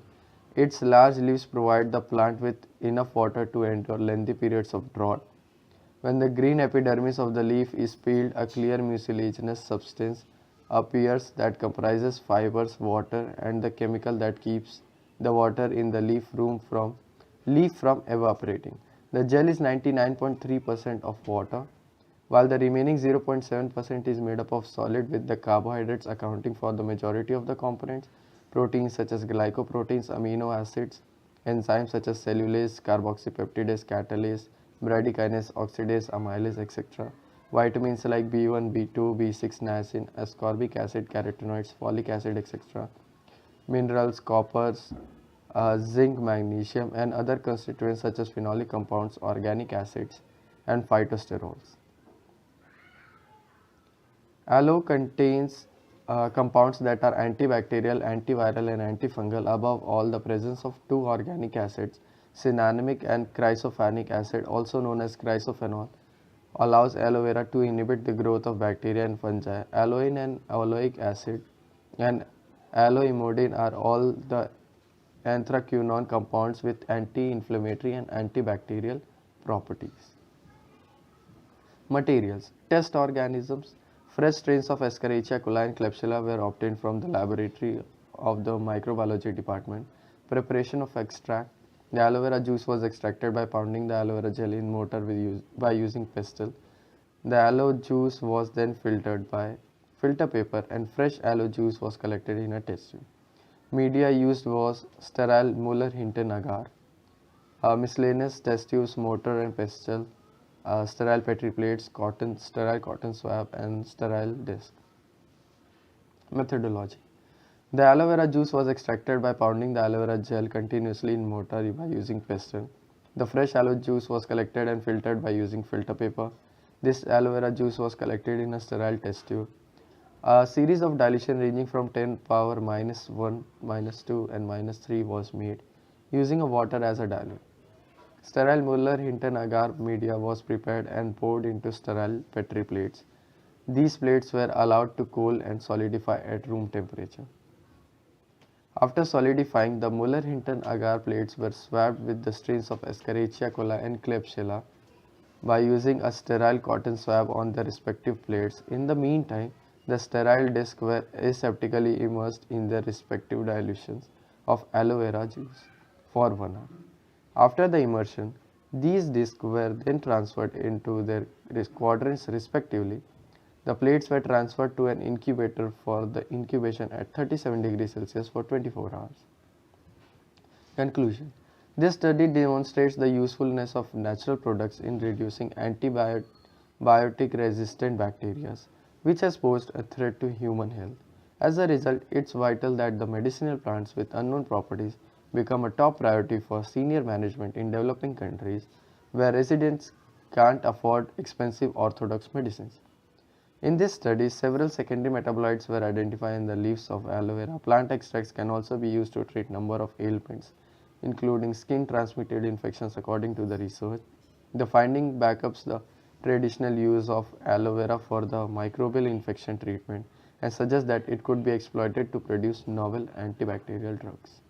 Its large leaves provide the plant with enough water to endure lengthy periods of drought. When the green epidermis of the leaf is peeled, a clear mucilaginous substance appears that comprises fibers, water, and the chemical that keeps the water in the leaf from evaporating. The gel is 99.3% of water, while the remaining 0.7% is made up of solid, with the carbohydrates accounting for the majority of the components. Proteins such as glycoproteins, amino acids, enzymes such as cellulase, carboxypeptidase, catalase, bradykinase, oxidase, amylase, etc. Vitamins like B1, B2, B6, niacin, ascorbic acid, carotenoids, folic acid, etc. Minerals, coppers, zinc, magnesium, and other constituents such as phenolic compounds, organic acids, and phytosterols. Aloe contains compounds that are antibacterial, antiviral, and antifungal. Above all, the presence of two organic acids, cinnamic and chrysophenic acid, also known as chrysophenol, allows aloe vera to inhibit the growth of bacteria and fungi. Aloin and aloic acid and aloimodine are all the anthraquinone compounds with anti-inflammatory and antibacterial properties. Materials. Test organisms. Fresh strains of Escherichia coli and Klebsiella were obtained from the laboratory of the microbiology department. Preparation of extract. The aloe vera juice was extracted by pounding the aloe vera jelly in mortar by using pestle. The aloe juice was then filtered by filter paper, and fresh aloe juice was collected in a test tube. Media used was sterile Muller-Hinton agar, miscellaneous test tubes, mortar and pestle, sterile petri plates, sterile cotton swab, and sterile disc. Methodology. The aloe vera juice was extracted by pounding the aloe vera gel continuously in mortar by using pestle. The fresh aloe juice was collected and filtered by using filter paper. This aloe vera juice was collected in a sterile test tube. A series of dilution ranging from 10 power minus 1, minus 2 and minus 3 was made using a water as a dilute. Sterile Muller-Hinton agar media was prepared and poured into sterile Petri plates. These plates were allowed to cool and solidify at room temperature. After solidifying, the Muller-Hinton agar plates were swabbed with the strains of Escherichia coli and Klebsiella by using a sterile cotton swab on the respective plates. In the meantime, the sterile discs were aseptically immersed in their respective dilutions of aloe vera juice for 1 hour. After the immersion, these discs were then transferred into their quadrants respectively. The plates were transferred to an incubator for the incubation at 37 degrees Celsius for 24 hours. Conclusion. This study demonstrates the usefulness of natural products in reducing antibiotic resistant bacteria, which has posed a threat to human health. As a result, it's vital that the medicinal plants with unknown properties become a top priority for senior management in developing countries where residents can't afford expensive orthodox medicines. In this study, several secondary metabolites were identified in the leaves of aloe vera. Plant extracts can also be used to treat number of ailments, including skin transmitted infections according to the research. The finding backups the traditional use of aloe vera for the microbial infection treatment and suggests that it could be exploited to produce novel antibacterial drugs.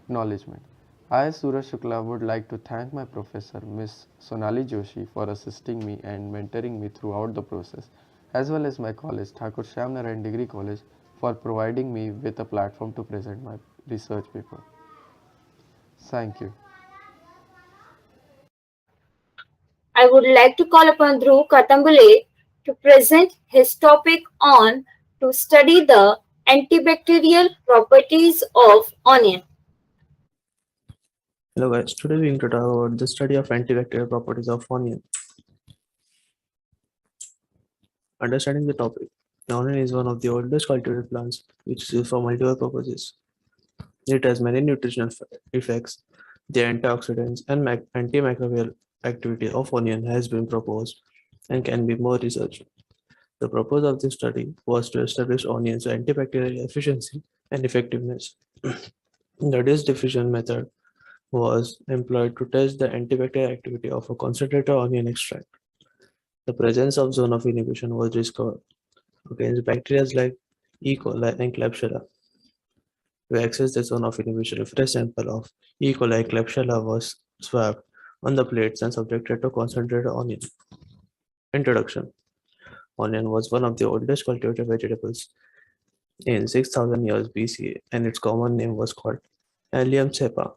Acknowledgement. I, Suraj Shukla, would like to thank my professor, Ms. Sonali Joshi, for assisting me and mentoring me throughout the process, as well as my college, Thakur Shyam Narayan Degree College, for providing me with a platform to present my research paper. Thank you. I would like to call upon Dhruv Katambule to present his topic on to study the antibacterial properties of onion. Hello guys, today we're going to talk about the study of antibacterial properties of onion. Understanding the topic, the onion is one of the oldest cultivated plants which is used for multiple purposes. It has many nutritional effects. The antioxidants and antimicrobial activity of onion has been proposed and can be more researched. The purpose of this study was to establish onion's antibacterial efficiency and effectiveness. The disk diffusion method was employed to test the antibacterial activity of a concentrated onion extract. The presence of zone of inhibition was discovered against bacteria like E. coli and Klebsiella. To access the zone of inhibition, a fresh sample of E. coli and Klebsiella was swabbed on the plates and subjected to concentrated onion. Introduction. Onion was one of the oldest cultivated vegetables in 6000 years BC, and its common name was called Allium cepa.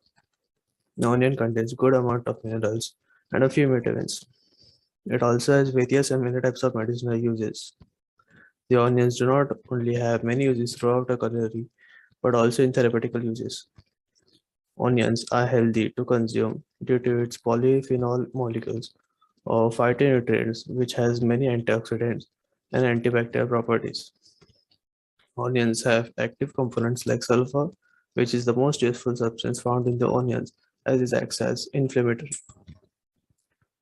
The onion contains good amount of minerals and a few vitamins. It also has various and many types of medicinal uses. The onions do not only have many uses throughout a culinary, but also in therapeutical uses. Onions are healthy to consume due to its polyphenol molecules or phytonutrients, which has many antioxidants and antibacterial properties. Onions have active components like sulfur, which is the most useful substance found in the onions, as it acts as inflammatory.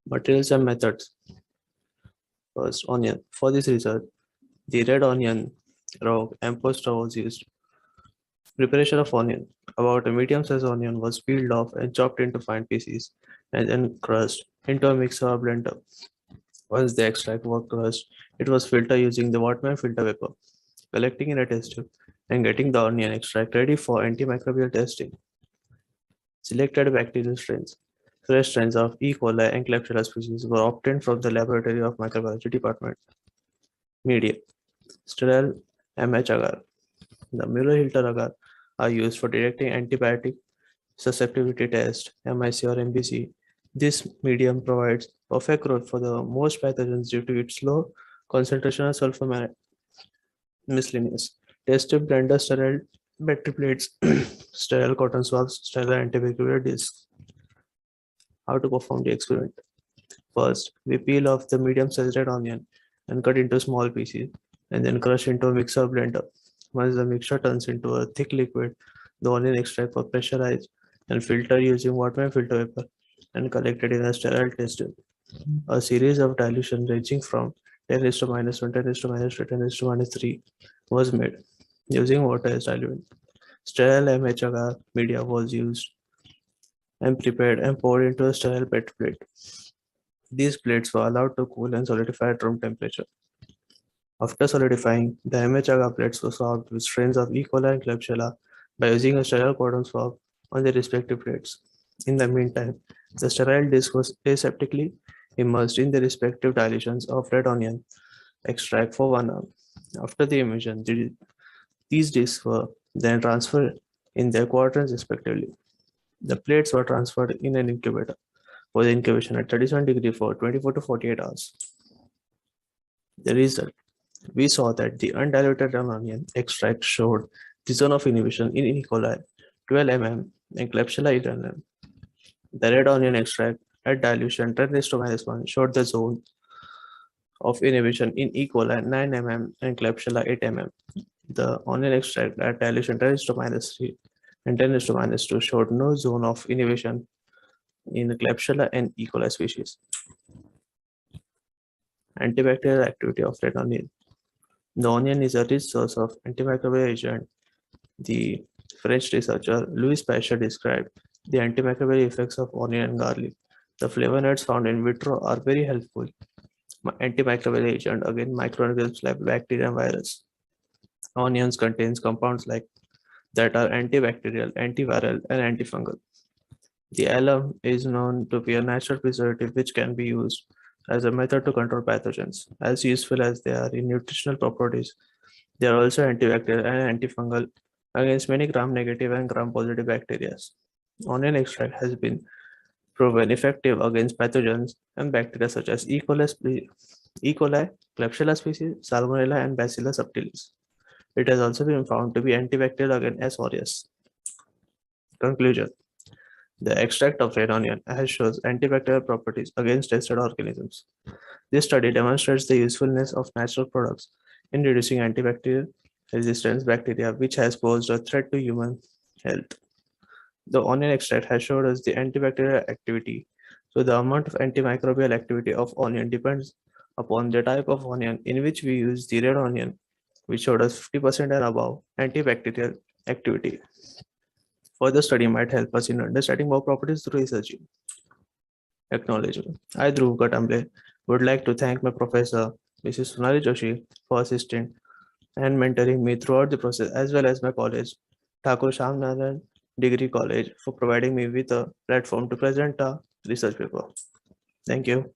Materials and methods. First, onion. For this research, the red onion rogue amposta was used. Preparation of onion. About a medium-sized onion was peeled off and chopped into fine pieces, and then crushed into a mixer or blender. Once the extract was crushed, it was filtered using the Wattman filter paper, collecting in a test tube and getting the onion extract ready for antimicrobial testing. Selected bacterial strains. Fresh strains of E. coli and Klebsiella species were obtained from the laboratory of microbiology department. Media. Sterile MH agar. The Mueller-Hilton agar are used for detecting antibiotic susceptibility test, MIC or MBC. This medium provides perfect growth for the most pathogens due to its low concentration of sulfur. Miscellaneous. Tested blender sterile battery plates, sterile cotton swabs, sterile antibacterial discs. How to perform the experiment? First, we peel off the medium-sized red onion and cut into small pieces, and then crush into a mixer blender. Once the mixture turns into a thick liquid, the onion extract was pressurized and filtered using Wattman filter paper and collected in a sterile test tube. A series of dilution ranging from 10 raised to minus 1, 10 raised to minus 2, 10 raised to minus 3 was made using water as diluent. Sterile MH agar media was used and prepared and poured into a sterile PET plate. These plates were allowed to cool and solidify at room temperature. After solidifying, the MH agar plates were swabbed with strains of E. coli and Klebsiella by using a sterile cotton swab on the respective plates. In the meantime, the sterile disc was aseptically immersed in the respective dilutions of red onion extract for 1 hour. After the immersion, these discs were then transferred in their quadrants respectively. The plates were transferred in an incubator for the incubation at 37 degrees for 24 to 48 hours. The result, we saw that the undiluted red onion extract showed the zone of inhibition in E. coli 12 mm and Klebsiella 8 mm. The red onion extract at dilution 10 raised to minus 1 showed the zone of inhibition in E. coli 9 mm and Klebsiella 8 mm. The onion extract at dilution 10 raised to minus 3 and 10 raised to minus 2 showed no zone of inhibition in Klebsiella and E. coli species. Antibacterial activity of red onion. The onion is a rich source of antimicrobial agent. The French researcher Louis Pasteur described the antimicrobial effects of onion and garlic. The flavonoids found in vitro are very helpful antimicrobial agent against microorganisms like bacteria and virus. Onions contains compounds like that are antibacterial, antiviral, and antifungal. The alum is known to be a natural preservative which can be used as a method to control pathogens. As useful as they are in nutritional properties, they are also antibacterial and antifungal against many gram-negative and gram-positive bacteria. Onion extract has been proven effective against pathogens and bacteria such as E. coli, Klebsiella species, Salmonella, and Bacillus subtilis. It has also been found to be antibacterial against S. aureus. Conclusion. The extract of red onion has shows antibacterial properties against tested organisms. This study demonstrates the usefulness of natural products in reducing antibacterial resistance bacteria, which has posed a threat to human health. The onion extract has showed us the antibacterial activity, so the amount of antimicrobial activity of onion depends upon the type of onion in which we use the red onion, which showed us 50% and above antibacterial activity. Further study might help us in understanding more properties through researching. Acknowledgement. I, Dhruv Katamble, would like to thank my professor, Mrs. Sonali Joshi, for assisting and mentoring me throughout the process, as well as my college, Thakur Shamnaran Degree College, for providing me with a platform to present a research paper. Thank you.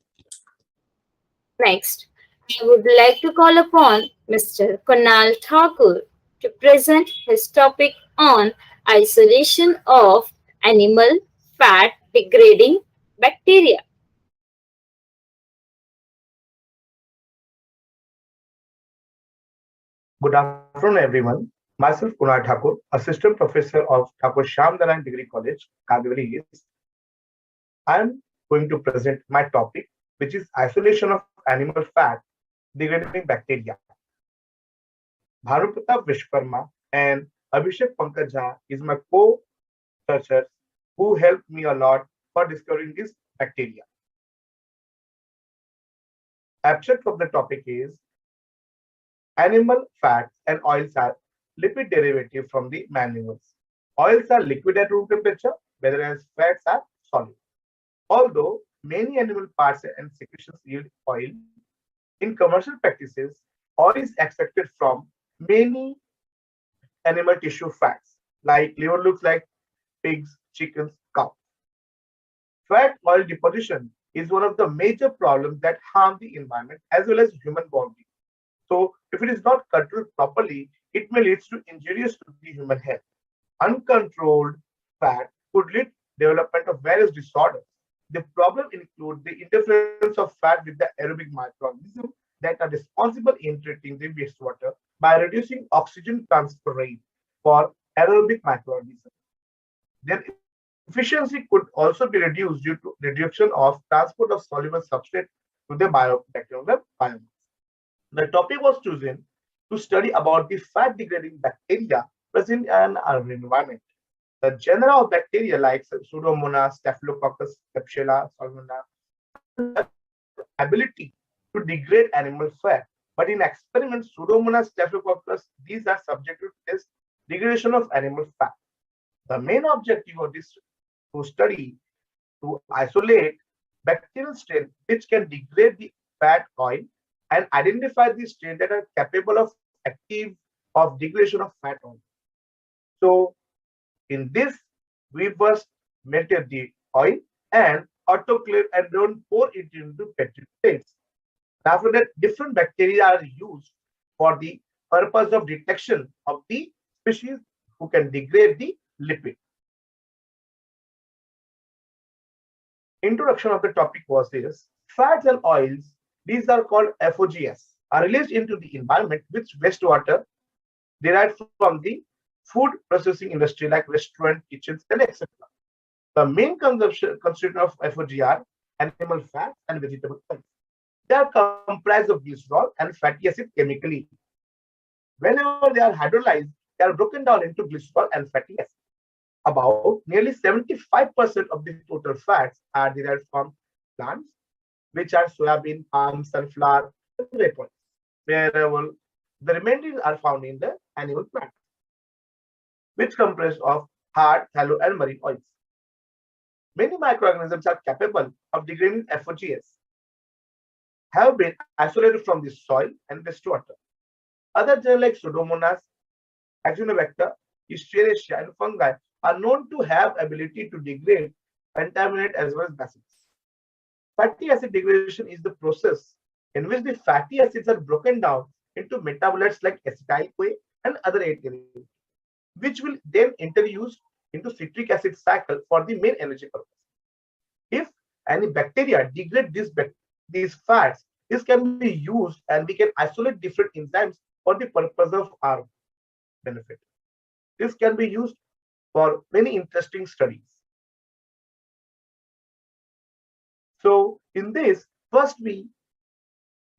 Next, I would like to call upon Mr. Kunal Thakur to present his topic on isolation of animal fat degrading bacteria. Good afternoon, everyone. Myself, Kunal Thakur, Assistant Professor of Thakur Shamnaran Degree College, Kagavali East. I am going to present my topic, which is isolation of animal fat degrading bacteria. Bharu Pratap Vishwakarma and Abhishek Pankaj Jha is my co-researchers who helped me a lot for discovering this bacteria. Abstract of the topic is animal fats and oils are lipid derivative from the animals. Oils are liquid at room temperature, whereas fats are solid. Although many animal parts and secretions yield oil, in commercial practices, oil is extracted from many animal tissue fats, like liver looks like pigs, chickens, cows. Fat oil deposition is one of the major problems that harm the environment as well as human body. So if it is not controlled properly, it may lead to injuries to the human health. Uncontrolled fat could lead development of various disorders. The problem includes the interference of fat with the aerobic microorganisms that are responsible in treating the wastewater by reducing oxygen transfer rate for aerobic microorganisms. Their efficiency could also be reduced due to reduction of transport of soluble substrate to the bacterial biomass. The topic was chosen to study about the fat degrading bacteria present in our environment. The genera of bacteria like Pseudomonas, Staphylococcus, Klebsiella, Salmonella, ability to to degrade animal fat. But in experiments, Pseudomonas staphylococcus, these are subjected to this degradation of animal fat. The main objective of this to study to isolate bacterial strain which can degrade the fat oil and identify the strain that are capable of degradation of fat oil. So in this, we first melted the oil and autoclave and don't pour it into petri plates. After that, different bacteria are used for the purpose of detection of the species who can degrade the lipid. Introduction of the topic was this: fats and oils, these are called FOGS, are released into the environment with wastewater derived from the food processing industry like restaurant, kitchens, and etc. The main constituent of FOG are animal fats and vegetable oils. They are comprised of glycerol and fatty acid chemically. Whenever they are hydrolyzed, they are broken down into glycerol and fatty acid. About nearly 75% of the total fats are derived from plants, which are soybean, palm, sunflower, and grape oils. Wherever the remaining are found in the animal plants, which comprise of hard, tallow, and marine oils. Many microorganisms are capable of degrading FOGs, have been isolated from the soil and wastewater. Other germs like Pseudomonas, Acinetobacter, Escherichia, and fungi are known to have ability to degrade contaminant as well as bases. Fatty acid degradation is the process in which the fatty acids are broken down into metabolites like acetyl-CoA and other ATPase, which will then enter used into citric acid cycle for the main energy purpose. If any bacteria degrade these fats, this can be used and we can isolate different enzymes for the purpose of our benefit. This can be used for many interesting studies. So in this, first we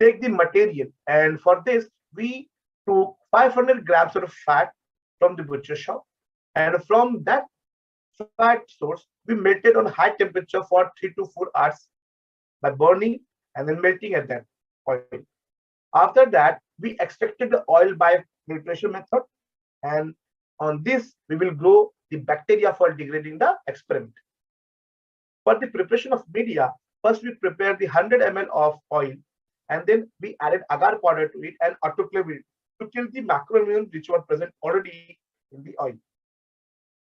take the material, and for this we took 500 grams of fat from the butcher shop, and from that fat source we melted on high temperature for 3 to 4 hours by burning and then melting at that oil. After that, we extracted the oil by filtration method, and on this we will grow the bacteria for degrading the experiment. For the preparation of media, first we prepare the 100 ml of oil, and then we added agar powder to it and autoclave it to kill the macroorganisms which were present already in the oil.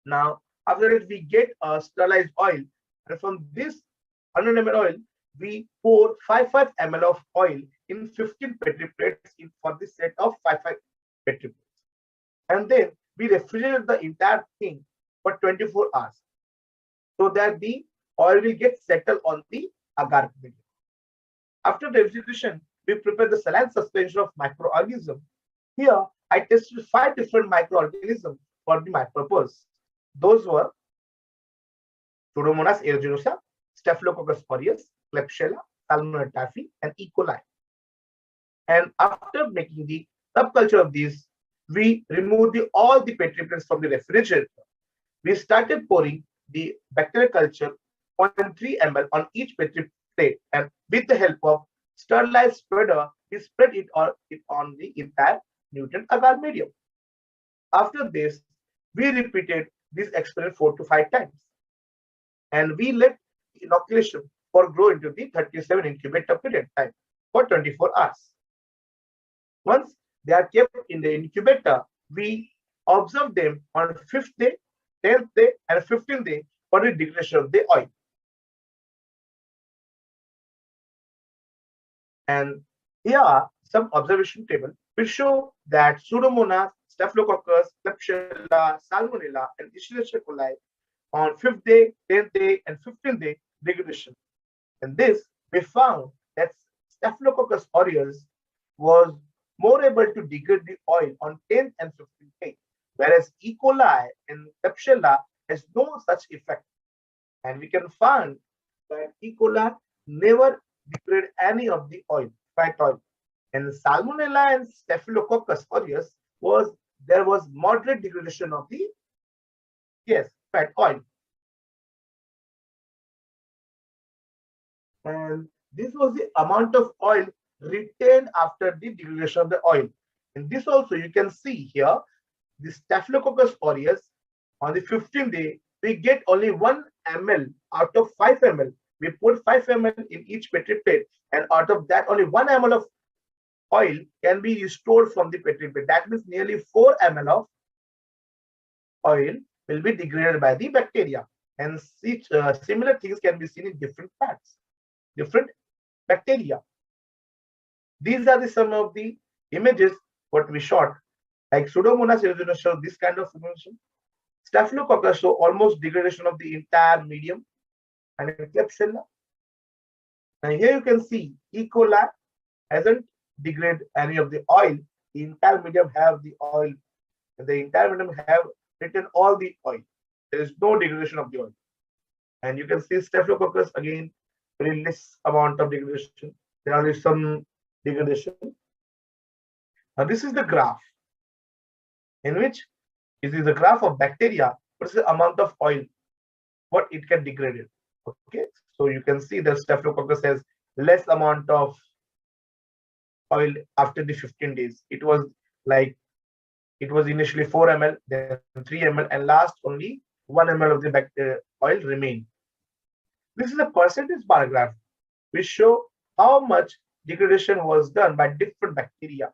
Now, after that, we get a sterilized oil, and from this 100 ml oil, we pour 55 ml of oil in 15 petri plates for the set of 55 petri plates. And then we refrigerate the entire thing for 24 hours so that the oil will get settled on the agar medium. After refrigeration, we prepare the saline suspension of microorganisms. Here, I tested 5 different microorganisms for my purpose. Those were Pseudomonas aeruginosa, Staphylococcus aureus, Klebsiella, Salmonella typhi, and E. coli. And after making the subculture of these, we removed all the petri plates from the refrigerator. We started pouring the bacterial culture 0.3 ml on each petri plate, and with the help of sterilized spreader, we spread it on the entire nutrient agar medium. After this, we repeated this experiment 4 to 5 times, and we let inoculation for grow into the 37 incubator period time for 24 hours. Once they are kept in the incubator, we observe them on 5th day, 10th day, and 15th day for the degradation of the oil. And here are some observation table which show that Pseudomonas, Staphylococcus, Klebsiella, Salmonella, and Escherichia coli on 5th day, 10th day, and 15th day degradation. In this, we found that Staphylococcus aureus was more able to degrade the oil on 10th and 15th day, whereas E. coli and Klebsiella has no such effect. And we can find that E. coli never degrade any of the oil, fat oil. And Salmonella and Staphylococcus aureus there was moderate degradation of the fat oil. And this was the amount of oil retained after the degradation of the oil. In this also you can see here the Staphylococcus aureus on the 15th day we get only 1 ml out of 5 ml. We put 5 ml in each petri plate, and out of that only 1 ml of oil can be restored from the petri plate. That means nearly 4 ml of oil will be degraded by the bacteria. And similar things can be seen in different fats, different bacteria. These are some of the images what we shot. Like Pseudomonas aeruginosa show this kind of information. Staphylococcus show almost degradation of the entire medium, and Klebsiella. Now here you can see E. coli hasn't degraded any of the oil. The entire medium have the oil. The entire medium have written all the oil. There is no degradation of the oil. And you can see Staphylococcus again, very less amount of degradation. There is some degradation. Now this is the graph in which this is the graph of bacteria. What is the amount of oil? What it can degrade it? Okay, so you can see that Staphylococcus has less amount of oil after the 15 days. It was initially 4 ml, then 3 ml, and last only 1 ml of the oil remained. This is a percentage bar graph which show how much degradation was done by different bacteria.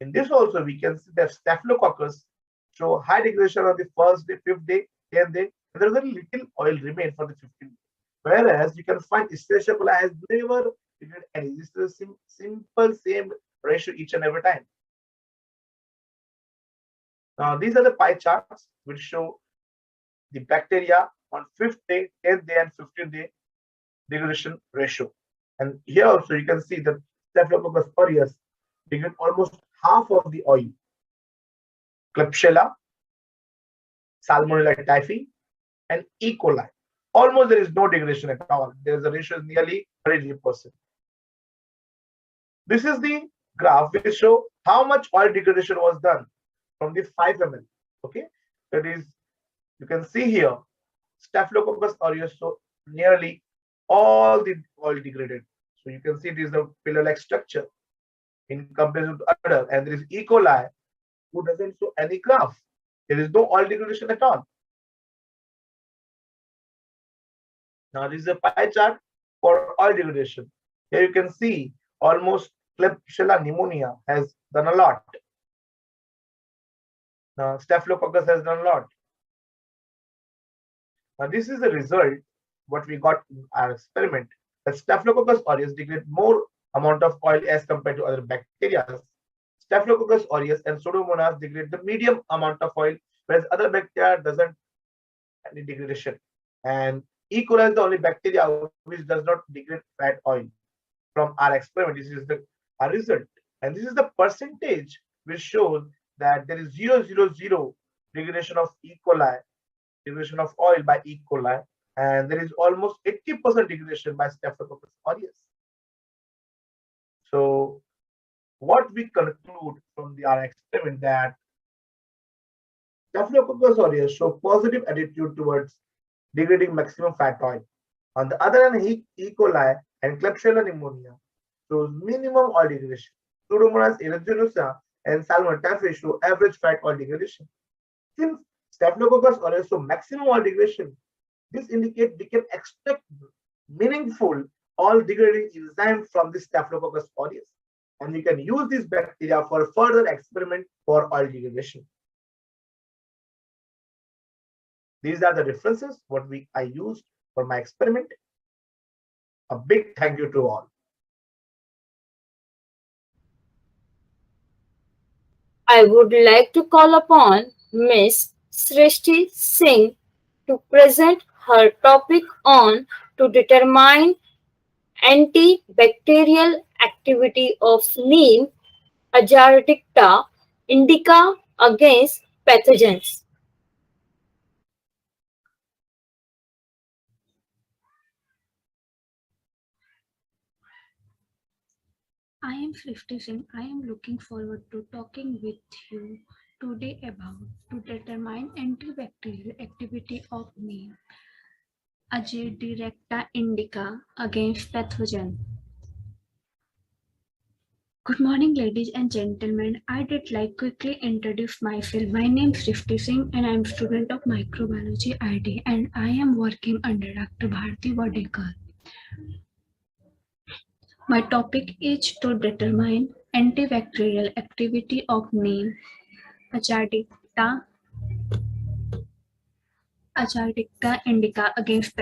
In this also we can see that Staphylococcus show high degradation on the first day, 5th day, 10th day, and there is very little oil remain for the 15th day. Whereas you can find Escherichia coli has never degraded any. This is a simple same ratio each and every time. Now these are the pie charts which show the bacteria on 5th day, 10th day, and 15th day degradation ratio. And here also you can see that Staphylococcus aureus degrade almost half of the oil. Klebsiella, Salmonella typhi, and E. coli. Almost there is no degradation at all. There is a ratio nearly 33%. This is the graph which show how much oil degradation was done from the 5 ml. Okay, that is, you can see here Staphylococcus aureus, so nearly all the oil degraded. So you can see this is a pillar-like structure in comparison to other, and there is E. coli who doesn't show any graph. There is no oil degradation at all. Now this is a pie chart for oil degradation. Here you can see almost Klebsiella pneumonia has done a lot. Now Staphylococcus has done a lot. Now this is the result what we got in our experiment. That Staphylococcus aureus degrade more amount of oil as compared to other bacteria. Staphylococcus aureus and Pseudomonas degrade the medium amount of oil, whereas other bacteria doesn't any degradation. And E. coli is the only bacteria which does not degrade fat oil. From our experiment, this is our result, and this is the percentage which shows that there is 0.000 degradation of E. coli, degradation of oil by E. coli, and there is almost 80% degradation by Staphylococcus aureus. So what we conclude from our experiment that Staphylococcus aureus show positive attitude towards degrading maximum fat oil. On the other hand, E. coli and Klebsiella pneumonia shows minimum oil degradation. Pseudomonas aeruginosa and Salmonella typhi show average fat oil degradation. Since Staphylococcus aureus show maximum oil degradation, this indicates we can extract meaningful oil degrading enzyme from the Staphylococcus aureus, and we can use this bacteria for further experiment for oil degradation. These are the references what I used for my experiment. A big thank you to all. I would like to call upon Ms. Srishti Singh to present her topic on to determine antibacterial activity of neem Azadirachta indica against pathogens. I am Srishti Singh. I am looking forward to talking with you today about to determine antibacterial activity of neem Azadirachta indica against pathogen. Good morning, ladies and gentlemen. I did like quickly introduce myself. My name is Rifti Singh and I am student of Microbiology ID and I am working under Dr. Bharti Wadekar. My topic is to determine antibacterial activity of neem Azadirachta indica against